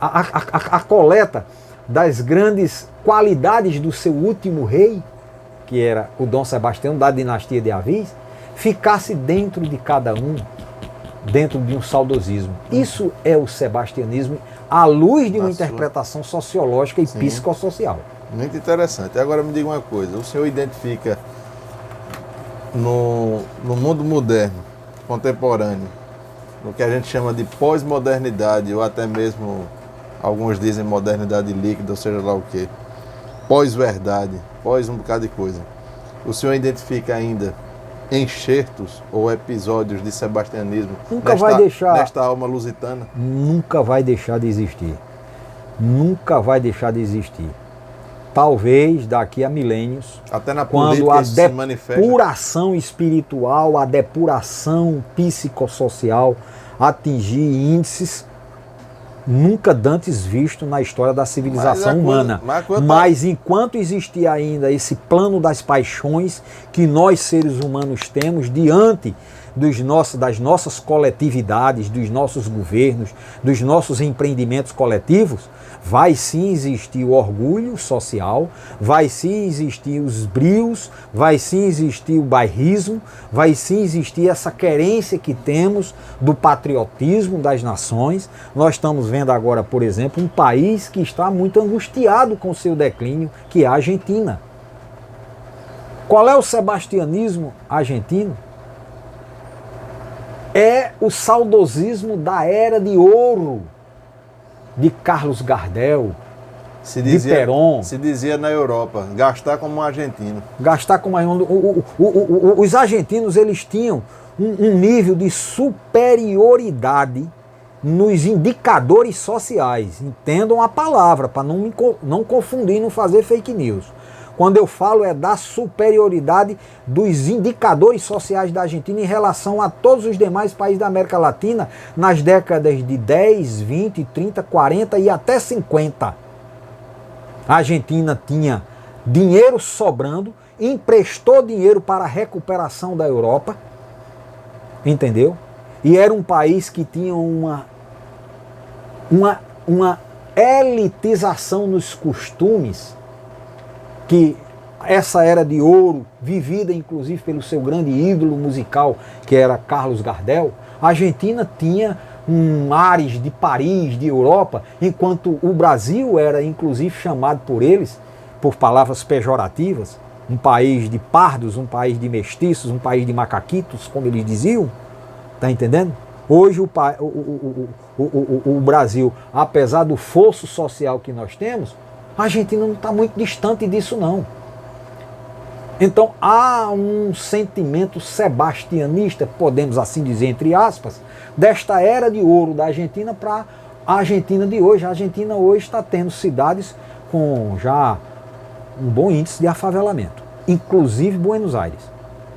a coleta das grandes qualidades do seu último rei, que era o Dom Sebastião da dinastia de Avis, ficasse dentro de cada um, dentro de um saudosismo. Isso é o sebastianismo à luz de uma interpretação sociológica e psicossocial. Muito interessante. Agora me diga uma coisa, o senhor identifica no mundo moderno, contemporâneo, no que a gente chama de pós-modernidade, ou até mesmo, alguns dizem modernidade líquida, ou seja lá o quê, pós-verdade, pós um bocado de coisa. O senhor identifica ainda enxertos ou episódios de sebastianismo nesta alma lusitana? Nunca vai deixar de existir. Nunca vai deixar de existir. Talvez daqui a milênios, até na quando a se manifesta. Depuração espiritual, a depuração psicossocial atingir índices nunca dantes visto na história da civilização humana. Mas enquanto existir ainda esse plano das paixões que nós seres humanos temos diante das nossas coletividades, dos nossos governos, dos nossos empreendimentos coletivos, vai sim existir o orgulho social, vai sim existir os brios, vai sim existir o bairrismo, vai sim existir essa querência que temos do patriotismo das nações. Nós estamos vendo agora, por exemplo, um país que está muito angustiado com o seu declínio, que é a Argentina. Qual é o sebastianismo argentino? É o saudosismo da era de ouro de Carlos Gardel, de Perón. Se dizia na Europa, gastar como um argentino. Gastar como os argentinos, eles tinham um nível de superioridade nos indicadores sociais. Entendam a palavra, para não confundir, não fazer fake news. Quando eu falo é da superioridade dos indicadores sociais da Argentina em relação a todos os demais países da América Latina nas décadas de 10, 20, 30, 40 e até 50. A Argentina tinha dinheiro sobrando, emprestou dinheiro para a recuperação da Europa, entendeu? E era um país que tinha uma elitização nos costumes, que essa era de ouro, vivida inclusive pelo seu grande ídolo musical, que era Carlos Gardel. A Argentina tinha ares de Paris, de Europa, enquanto o Brasil era inclusive chamado por eles, por palavras pejorativas, um país de pardos, um país de mestiços, um país de macaquitos, como eles diziam. Está entendendo? Hoje o Brasil, apesar do fosso social que nós temos, a Argentina não está muito distante disso, não. Então há um sentimento sebastianista, podemos assim dizer, entre aspas, desta era de ouro da Argentina para a Argentina de hoje. A Argentina hoje está tendo cidades com já um bom índice de afavelamento, inclusive Buenos Aires.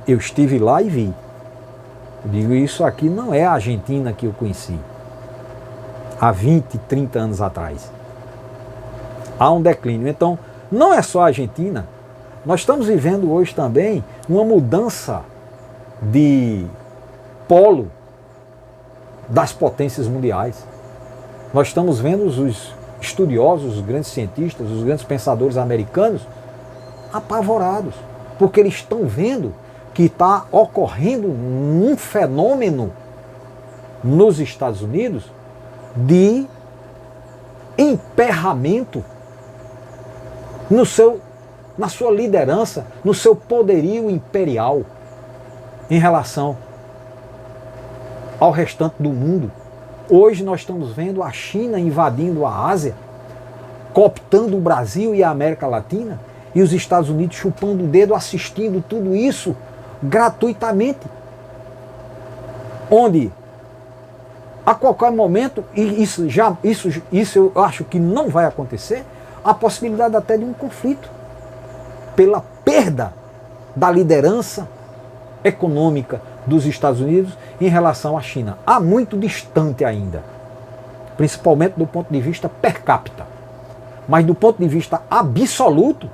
Eu estive lá e vi. Eu digo, isso aqui não é a Argentina que eu conheci há 20, 30 anos atrás. Há um declínio. Então, Não é só a Argentina. Nós estamos vivendo hoje também uma mudança de polo das potências mundiais. Nós estamos vendo os estudiosos, os grandes cientistas, os grandes pensadores americanos apavorados, porque eles estão vendo que está ocorrendo um fenômeno nos Estados Unidos de emperramento na sua liderança, no seu poderio imperial em relação ao restante do mundo. Hoje nós estamos vendo a China invadindo a Ásia, cooptando o Brasil e a América Latina, e os Estados Unidos chupando o dedo, assistindo tudo isso gratuitamente. Onde, a qualquer momento, e isso eu acho que não vai acontecer, a possibilidade até de um conflito, pela perda da liderança econômica dos Estados Unidos em relação à China. Há muito distante ainda, principalmente do ponto de vista per capita. Mas do ponto de vista absoluto,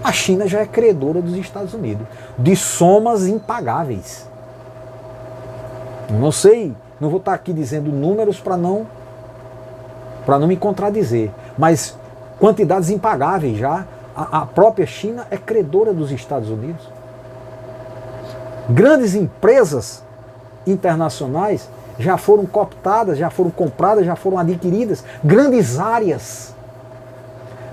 a China já é credora dos Estados Unidos, de somas impagáveis. Não sei, não vou estar aqui dizendo números para não me contradizer, mas quantidades impagáveis já. A própria China é credora dos Estados Unidos. Grandes empresas internacionais já foram cooptadas, já foram compradas, já foram adquiridas. Grandes áreas,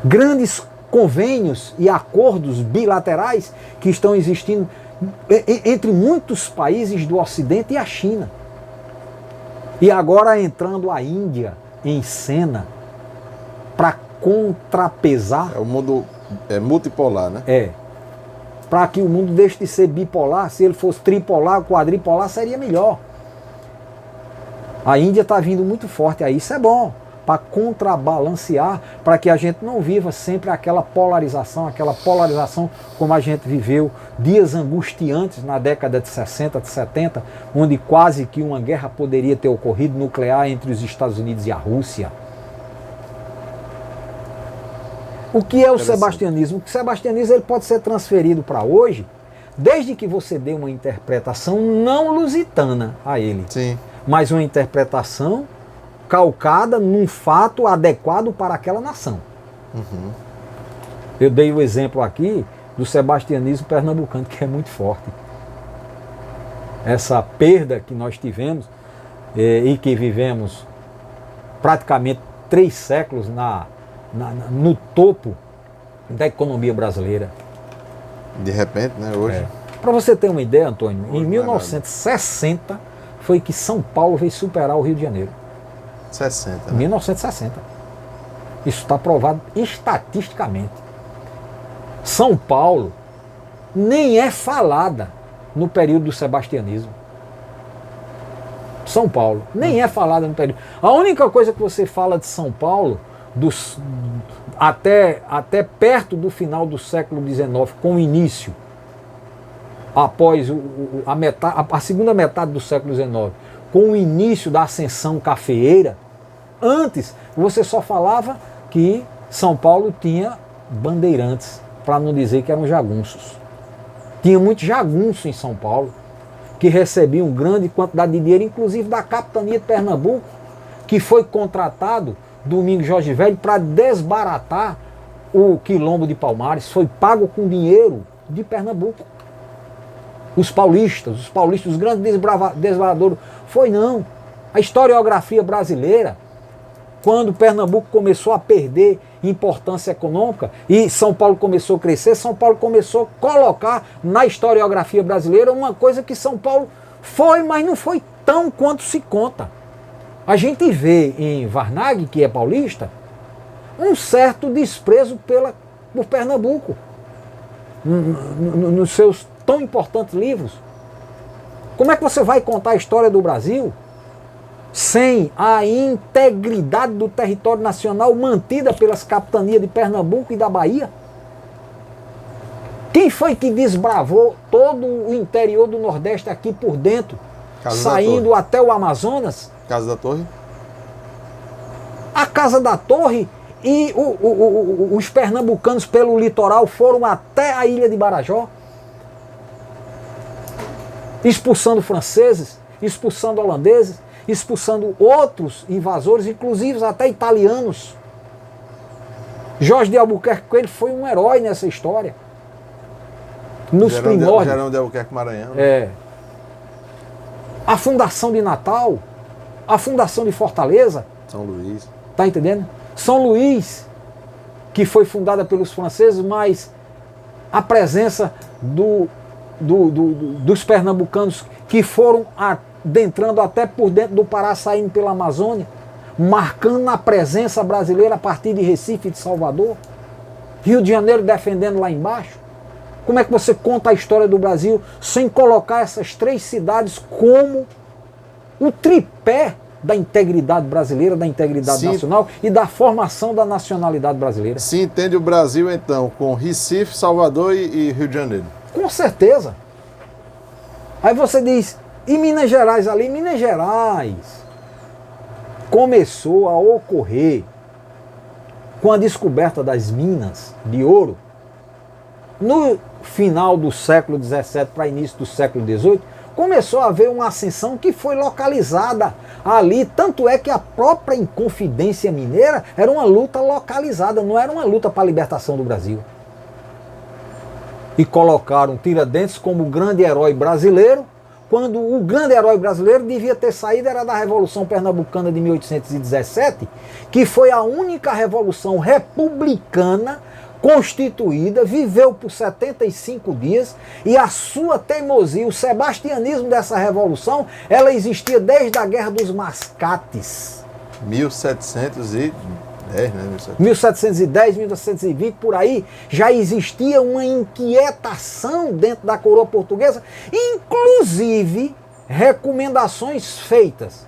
grandes convênios e acordos bilaterais que estão existindo entre muitos países do Ocidente e a China. E agora entrando a Índia em cena para contrapesar. O mundo é multipolar, né? Para que o mundo deixe de ser bipolar. Se ele fosse tripolar, quadripolar, seria melhor. A Índia está vindo muito forte aí, isso é bom, para contrabalancear, para que a gente não viva sempre aquela polarização como a gente viveu dias angustiantes na década de 60, de 70, onde quase que uma guerra poderia ter ocorrido nuclear entre os Estados Unidos e a Rússia. O que é o sebastianismo? O sebastianismo ele pode ser transferido para hoje, desde que você dê uma interpretação não lusitana a ele. Sim. Mas uma interpretação calcada num fato adequado para aquela nação. Uhum. Eu dei o exemplo aqui do sebastianismo pernambucano, que é muito forte. Essa perda que nós tivemos e que vivemos praticamente 3 séculos no topo da economia brasileira. De repente, né, hoje. Para você ter uma ideia, Antônio, em 1960 foi que São Paulo veio superar o Rio de Janeiro. 60, né? 1960. Isso está provado estatisticamente. São Paulo nem é falada no período do sebastianismo. São Paulo nem é falada no período. A única coisa que você fala de São Paulo até perto do final do século XIX, com o início, após a segunda metade do século XIX, com o início da ascensão cafeeira, antes você só falava que São Paulo tinha bandeirantes, para não dizer que eram jagunços. Tinha muito jagunço em São Paulo, que recebiam grande quantidade de dinheiro, inclusive da capitania de Pernambuco, que foi contratado Domingos Jorge Velho para desbaratar o quilombo de Palmares, foi pago com dinheiro de Pernambuco. Os paulistas, os grandes desbravadores, foi não. A historiografia brasileira, quando Pernambuco começou a perder importância econômica e São Paulo começou a crescer, São Paulo começou a colocar na historiografia brasileira uma coisa que São Paulo foi, mas não foi tão quanto se conta. A gente vê em Varnag, que é paulista, um certo desprezo por Pernambuco, nos seus tão importantes livros. Como é que você vai contar a história do Brasil sem a integridade do território nacional mantida pelas capitanias de Pernambuco e da Bahia? Quem foi que desbravou todo o interior do Nordeste aqui por dentro, saindo até o Amazonas? Casa da Torre? A Casa da Torre E os pernambucanos pelo litoral foram até a ilha de Marajó, expulsando franceses, expulsando holandeses, expulsando outros invasores, inclusive até italianos. Jorge de Albuquerque Coelho foi um herói nessa história. Nos primórdios. Gerão de Albuquerque Maranhão. É. A fundação de Natal, a fundação de Fortaleza. São Luís. Tá entendendo? São Luís, que foi fundada pelos franceses, mas a presença dos pernambucanos que foram adentrando até por dentro do Pará, saindo pela Amazônia, marcando a presença brasileira a partir de Recife e de Salvador. Rio de Janeiro defendendo lá embaixo. Como é que você conta a história do Brasil sem colocar essas três cidades como o tripé da integridade brasileira, da integridade nacional e da formação da nacionalidade brasileira? Se entende o Brasil, então, com Recife, Salvador e Rio de Janeiro. Com certeza. Aí você diz, e Minas Gerais ali? Minas Gerais começou a ocorrer com a descoberta das minas de ouro no final do século XVII para início do século XVIII. Começou a haver uma ascensão que foi localizada ali, tanto é que a própria Inconfidência Mineira era uma luta localizada, não era uma luta para a libertação do Brasil. E colocaram Tiradentes como o grande herói brasileiro, quando o grande herói brasileiro devia ter saído era da Revolução Pernambucana de 1817, que foi a única revolução republicana constituída, viveu por 75 dias, e a sua teimosia, o sebastianismo dessa revolução, ela existia desde a Guerra dos Mascates. 1710, né? 1710, 1720, por aí, já existia uma inquietação dentro da coroa portuguesa, inclusive recomendações feitas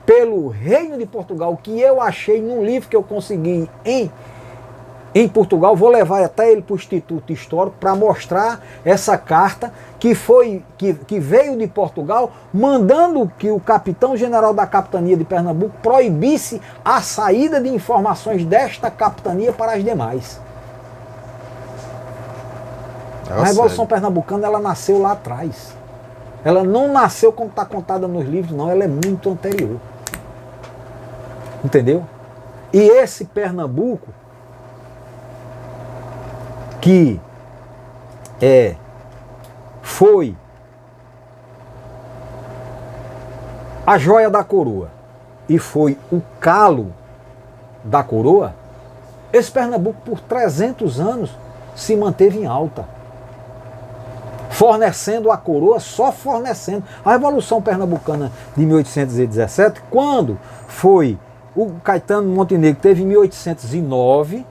pelo Reino de Portugal, que eu achei num livro que eu consegui em Portugal. Vou levar até ele para o Instituto Histórico para mostrar essa carta que veio de Portugal, mandando que o capitão-general da capitania de Pernambuco proibisse a saída de informações desta capitania para as demais. A Revolução Pernambucana, ela nasceu lá atrás. Ela não nasceu como está contada nos livros, não. Ela é muito anterior. Entendeu? E esse Pernambuco, que foi a joia da coroa e foi o calo da coroa, esse Pernambuco por 300 anos se manteve em alta, fornecendo a coroa, só fornecendo. A Revolução Pernambucana de 1817, quando foi o Caetano Montenegro, teve em 1809,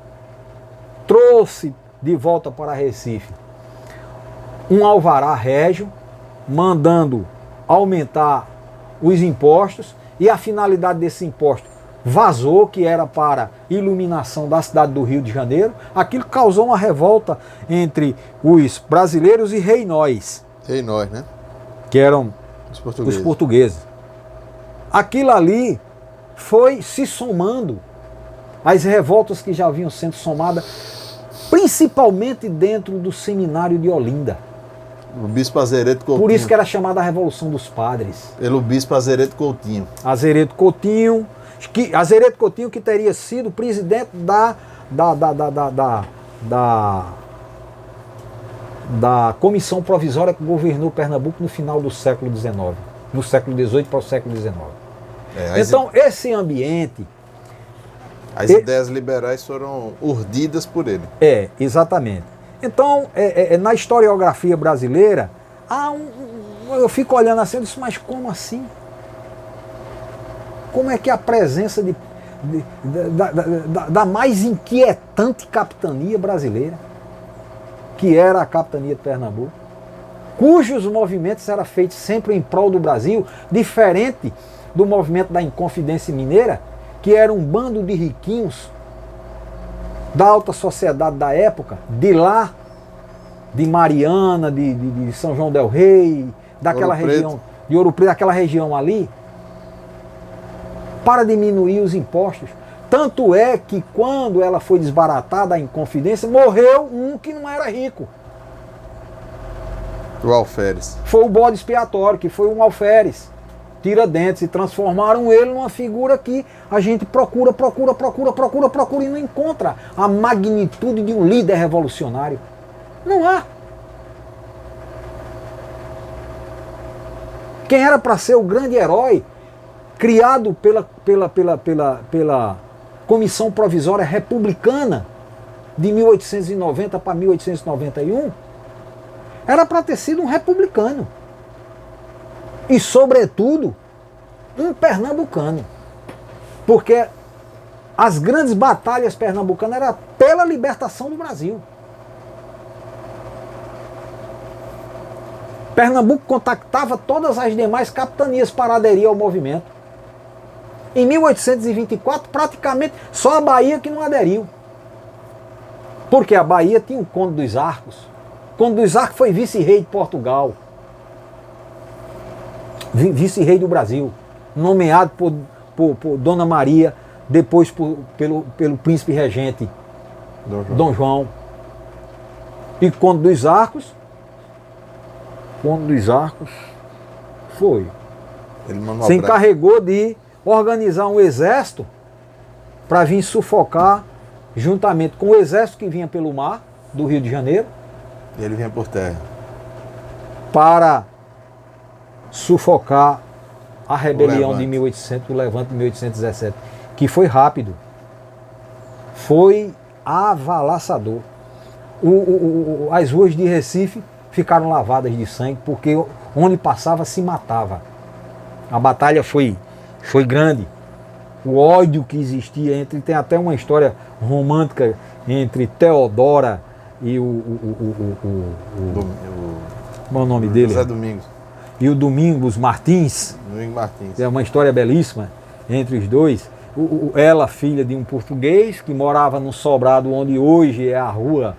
trouxe de volta para Recife um alvará régio, mandando aumentar os impostos, e a finalidade desse imposto vazou, que era para iluminação da cidade do Rio de Janeiro. Aquilo causou uma revolta entre os brasileiros e reinóis. Reinóis, né? Que eram os portugueses. Aquilo ali foi se somando às revoltas que já haviam sendo somadas, principalmente dentro do seminário de Olinda. O bispo Azeredo Coutinho. Por isso que era chamada a Revolução dos Padres. Pelo bispo Azeredo Coutinho. Azeredo Coutinho, que teria sido presidente da comissão provisória que governou Pernambuco no final do século XIX. No século XVIII para o século XIX. Então, esse ambiente... As ideias liberais foram urdidas por ele. Exatamente. Então, na historiografia brasileira, eu fico olhando assim, eu disse, mas como assim? Como é que a presença da mais inquietante capitania brasileira, que era a capitania de Pernambuco, cujos movimentos eram feitos sempre em prol do Brasil, diferente do movimento da Inconfidência Mineira, que era um bando de riquinhos da alta sociedade da época, de lá, de Mariana, de São João del Rei, daquela região, de Ouro Preto, daquela região ali, para diminuir os impostos, Tanto é que quando ela foi desbaratada em Inconfidência, morreu um que não era rico. O alferes. Foi o bode expiatório, que foi um alferes. Tiradentes, e transformaram ele numa figura que a gente procura e não encontra a magnitude de um líder revolucionário. Não há. Quem era para ser o grande herói, criado pela Comissão Provisória Republicana de 1890 para 1891, era para ter sido um republicano. E, sobretudo, um pernambucano. Porque as grandes batalhas pernambucanas eram pela libertação do Brasil. Pernambuco contactava todas as demais capitanias para aderir ao movimento. Em 1824, praticamente só a Bahia que não aderiu. Porque a Bahia tinha o Conde dos Arcos. O Conde dos Arcos foi vice-rei de Portugal. Vice-rei do Brasil, nomeado por Dona Maria, depois pelo príncipe regente Dom João. E Conde dos Arcos foi. Se encarregou de organizar um exército para vir sufocar, juntamente com o exército que vinha pelo mar, do Rio de Janeiro. E ele vinha por terra. Para sufocar a rebelião de 1800, o levante de 1817, que foi rápido, foi avalaçador. As ruas de Recife ficaram lavadas de sangue, porque onde passava se matava. A batalha foi grande. O ódio que existia entre, tem até uma história romântica entre Teodora e qual é o nome dele? José Domingos. E o Domingos Martins. Domingos Martins. É uma história belíssima entre os dois. Ela, filha de um português, que morava num sobrado onde hoje é a rua...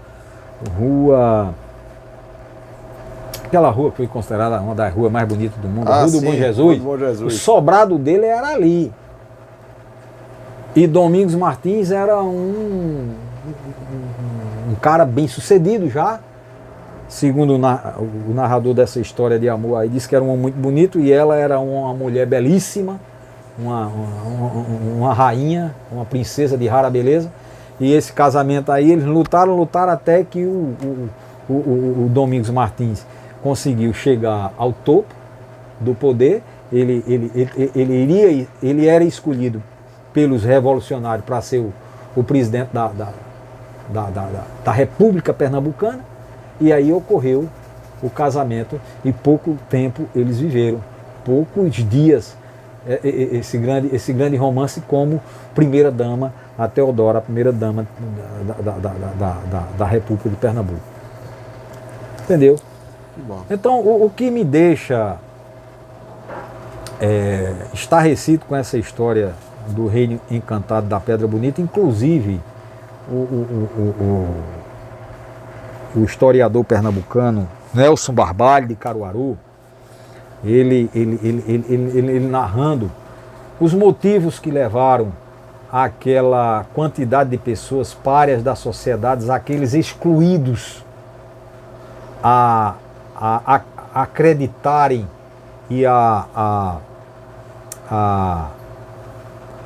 Aquela rua que foi considerada uma das ruas mais bonitas do mundo, a Rua do Bom Jesus. O sobrado dele era ali. E Domingos Martins era um cara bem sucedido já. Segundo o narrador dessa história de amor aí, disse que era um homem muito bonito e ela era uma mulher belíssima, uma rainha, uma princesa de rara beleza. E esse casamento aí, eles lutaram até que o Domingos Martins conseguiu chegar ao topo do poder. Ele era escolhido pelos revolucionários para ser o presidente da República Pernambucana. E aí ocorreu o casamento e pouco tempo eles viveram, poucos dias, esse grande romance como primeira-dama, a Teodora, a primeira-dama da República de Pernambuco. Entendeu? Bom. Então, o que me deixa estarrecido com essa história do reino encantado da Pedra Bonita, inclusive o historiador pernambucano Nelson Barbalho de Caruaru, ele narrando os motivos que levaram àquela quantidade de pessoas párias da sociedade, aqueles excluídos, a acreditarem e a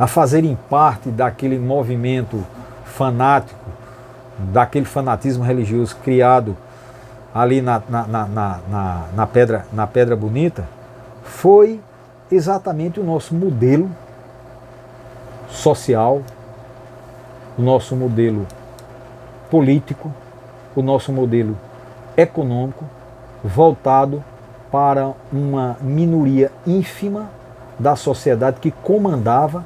fazerem parte daquele movimento fanático, daquele fanatismo religioso criado ali na Pedra Bonita, foi exatamente o nosso modelo social, o nosso modelo político, o nosso modelo econômico, voltado para uma minoria ínfima da sociedade que comandava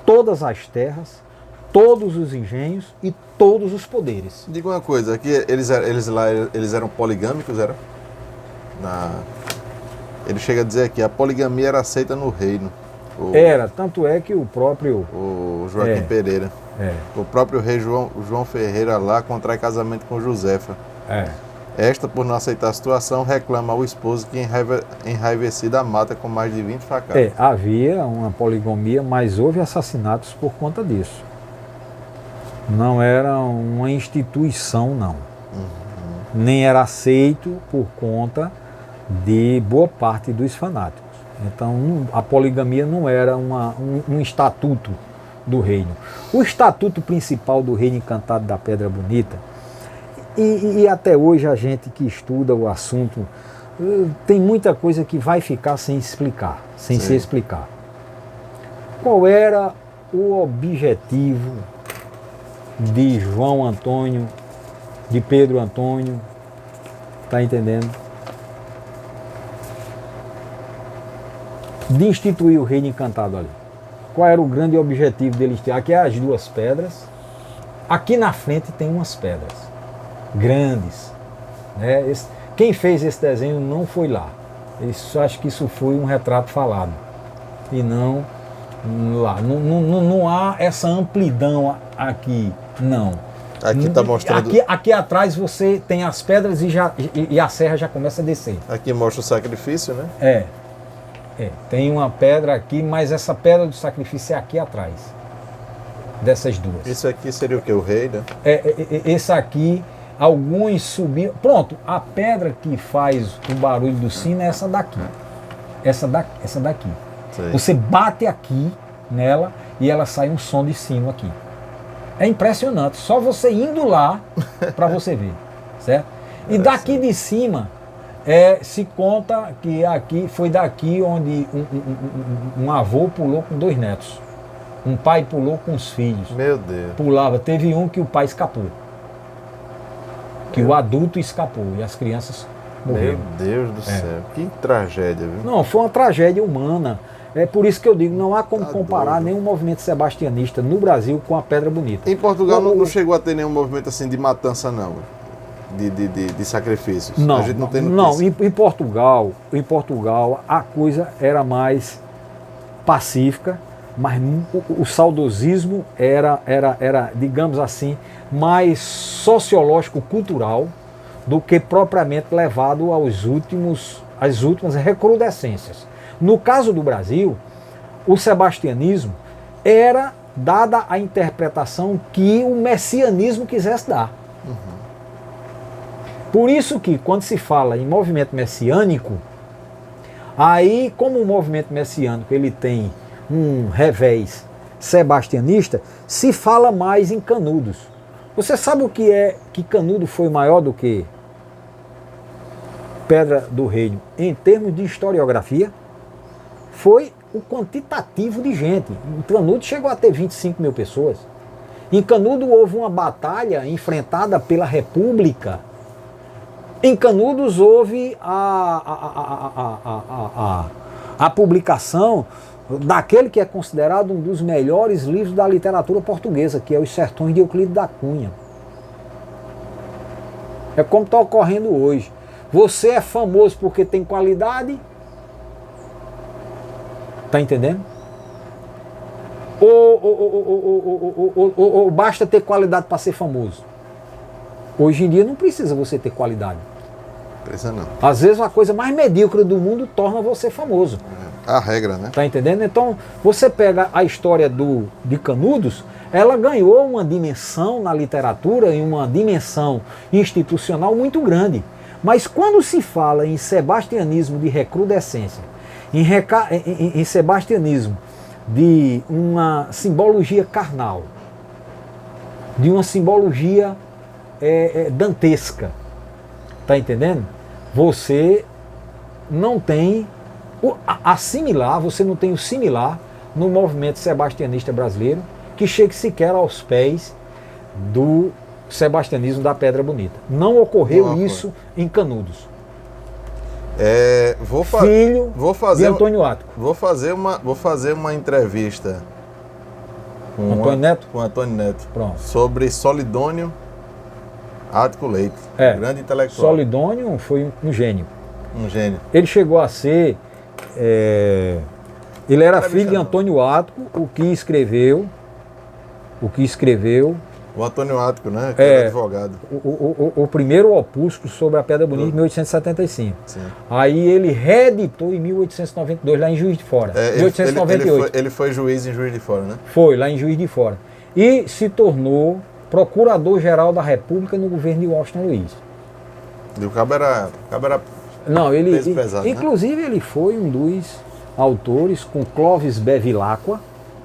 todas as terras, todos os engenhos e todos os poderes. Diga uma coisa, aqui eles eram poligâmicos, era? Ele chega a dizer aqui, a poligamia era aceita no reino. Era, tanto é que o próprio... O Joaquim Pereira. O próprio rei João Ferreira lá contrai casamento com Josefa. Esta, por não aceitar a situação, reclama ao esposo que enraivecida a mata com mais de 20 facadas. Havia uma poligamia, mas houve assassinatos por conta disso. Não era uma instituição, não. Nem era aceito por conta de boa parte dos fanáticos. Então, a poligamia não era um estatuto do reino. O estatuto principal do reino encantado da Pedra Bonita, e até hoje a gente que estuda o assunto, tem muita coisa que vai ficar sem explicar, sem se explicar. Qual era o objetivo de João Antônio, de Pedro Antônio, tá entendendo? De instituir o reino encantado ali. Qual era o grande objetivo deles? Aqui é as duas pedras. Aqui na frente tem umas pedras grandes, né? Quem fez esse desenho não foi lá. Acho que isso foi um retrato falado. E não lá. Não há essa amplidão aqui, não. Aqui está mostrando... Aqui atrás você tem as pedras e a serra já começa a descer. Aqui mostra o sacrifício, né? Tem uma pedra aqui, mas essa pedra do sacrifício é aqui atrás. Dessas duas. Isso aqui seria o que? O rei, né? Esse aqui, alguns subiram... Pronto, a pedra que faz o barulho do sino é essa daqui. Essa daqui. Sei. Você bate aqui nela e ela sai um som de sino aqui. É impressionante, só você indo lá para você ver, certo? E daqui de cima, se conta que aqui foi daqui onde um avô pulou com 2 netos. Um pai pulou com os filhos. Meu Deus. Pulava, teve um que o pai escapou. Que o adulto escapou e as crianças morreram. Meu Deus do céu, que tragédia, viu? Não, foi uma tragédia humana. É por isso que eu digo, não há como comparar nenhum movimento sebastianista no Brasil com a Pedra Bonita. Em Portugal não chegou a ter nenhum movimento assim de matança, não? De sacrifícios? Não, a gente não tem notícia. Não, em Portugal a coisa era mais pacífica, mas o saudosismo era, digamos assim, mais sociológico, cultural, do que propriamente levado às últimas recrudescências. No caso do Brasil, o sebastianismo era dada a interpretação que o messianismo quisesse dar. Por isso que, quando se fala em movimento messiânico, aí, como o movimento messiânico ele tem um revés sebastianista, se fala mais em Canudos. Você sabe o que é que Canudo foi maior do que Pedra do Reino em termos de historiografia? Foi o quantitativo de gente. Em Canudo chegou a ter 25 mil pessoas. Em Canudo houve uma batalha enfrentada pela República. Em Canudos houve a publicação daquele que é considerado um dos melhores livros da literatura portuguesa, que é Os Sertões de Euclides da Cunha. É como está ocorrendo hoje. Você é famoso porque tem qualidade? Está entendendo? Ou basta ter qualidade para ser famoso? Hoje em dia não precisa você ter qualidade. Precisa não. Às vezes a coisa mais medíocre do mundo torna você famoso. A regra, né? Tá entendendo? Então, você pega a história de Canudos, ela ganhou uma dimensão na literatura e uma dimensão institucional muito grande. Mas quando se fala em sebastianismo de recrudescência, em sebastianismo de uma simbologia carnal, de uma simbologia dantesca, tá entendendo? Você não tem você não tem o similar no movimento sebastianista brasileiro que chegue sequer aos pés do sebastianismo da Pedra Bonita. Não ocorreu isso em Canudos. Filho de Antônio Ático. Vou fazer uma entrevista com Antônio Neto Pronto. sobre Solidônio Ático Leite, grande intelectual. Solidônio foi um gênio. Um gênio. Ele chegou a ser... ele era filho de Antônio Ático, o que escreveu... O Antônio Ático, né? Que era advogado. O primeiro opúsculo sobre a Pedra Bonita em 1875. Sim. Aí ele reeditou em 1892, lá em Juiz de Fora. 1898. Ele foi juiz em Juiz de Fora, né? Foi, lá em Juiz de Fora. E se tornou procurador-geral da República no governo de Washington Luiz. E o cabo era Não, ele, peso pesado, inclusive, ele foi um dos autores, com Clovis Bevilacqua,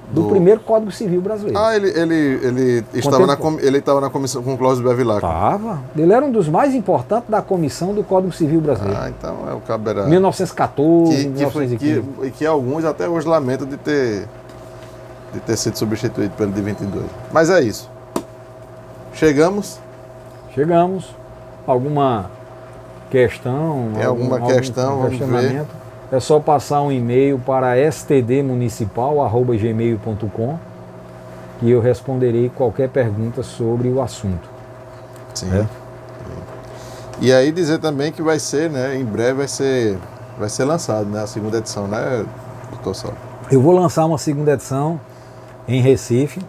do primeiro Código Civil brasileiro. Ah, ele estava na comissão com o Cláudio Bevilacqua. Estava. Ele era um dos mais importantes da comissão do Código Civil brasileiro. Ah, então o cabo era... 1914, 1915. Que alguns até hoje lamentam de ter sido substituído pelo de 22. Mas é isso. Chegamos. Alguma questão? Tem alguma questão? Vamos ver. É só passar um e-mail para stdmunicipal@gmail.com que eu responderei qualquer pergunta sobre o assunto. Sim. É? E aí dizer também que vai ser, né? Em breve vai ser lançado, né? A segunda edição, né, doutor Saulo? Eu vou lançar uma segunda edição em Recife.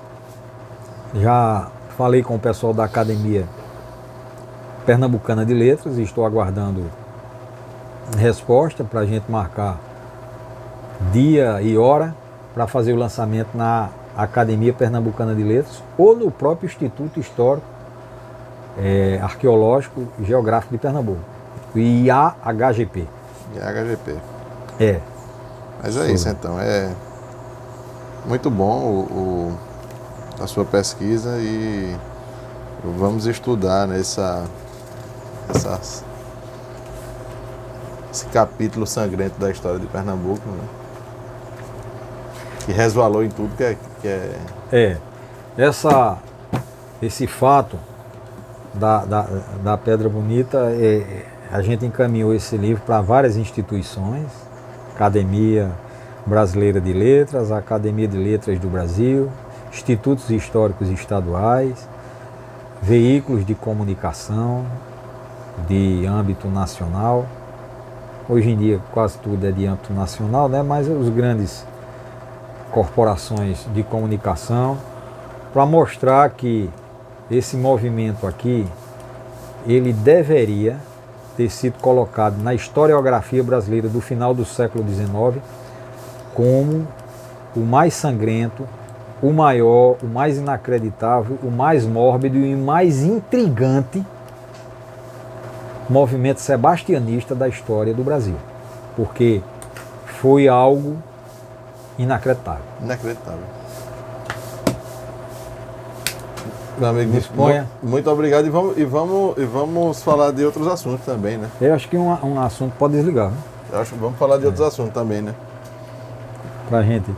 Já falei com o pessoal da Academia Pernambucana de Letras e estou aguardando resposta para a gente marcar dia e hora para fazer o lançamento na Academia Pernambucana de Letras ou no próprio Instituto Histórico Arqueológico e Geográfico de Pernambuco, o IAHGP. IAHGP. É. Mas é isso então, é muito bom a sua pesquisa e vamos estudar esse capítulo sangrento da história de Pernambuco, né? Que resvalou em tudo que é... Esse fato da Pedra Bonita, a gente encaminhou esse livro para várias instituições, Academia Brasileira de Letras, a Academia de Letras do Brasil, institutos históricos estaduais, veículos de comunicação de âmbito nacional. Hoje em dia quase tudo é de âmbito nacional, né? Mas os grandes corporações de comunicação, para mostrar que esse movimento aqui, ele deveria ter sido colocado na historiografia brasileira do final do século XIX como o mais sangrento, o maior, o mais inacreditável, o mais mórbido e o mais intrigante movimento sebastianista da história do Brasil, porque foi algo inacreditável. Inacreditável. Meu amigo, muito obrigado e vamos falar de outros assuntos também, né? Eu acho que um assunto pode desligar, né? Eu acho que vamos falar de outros assuntos também, né? Pra gente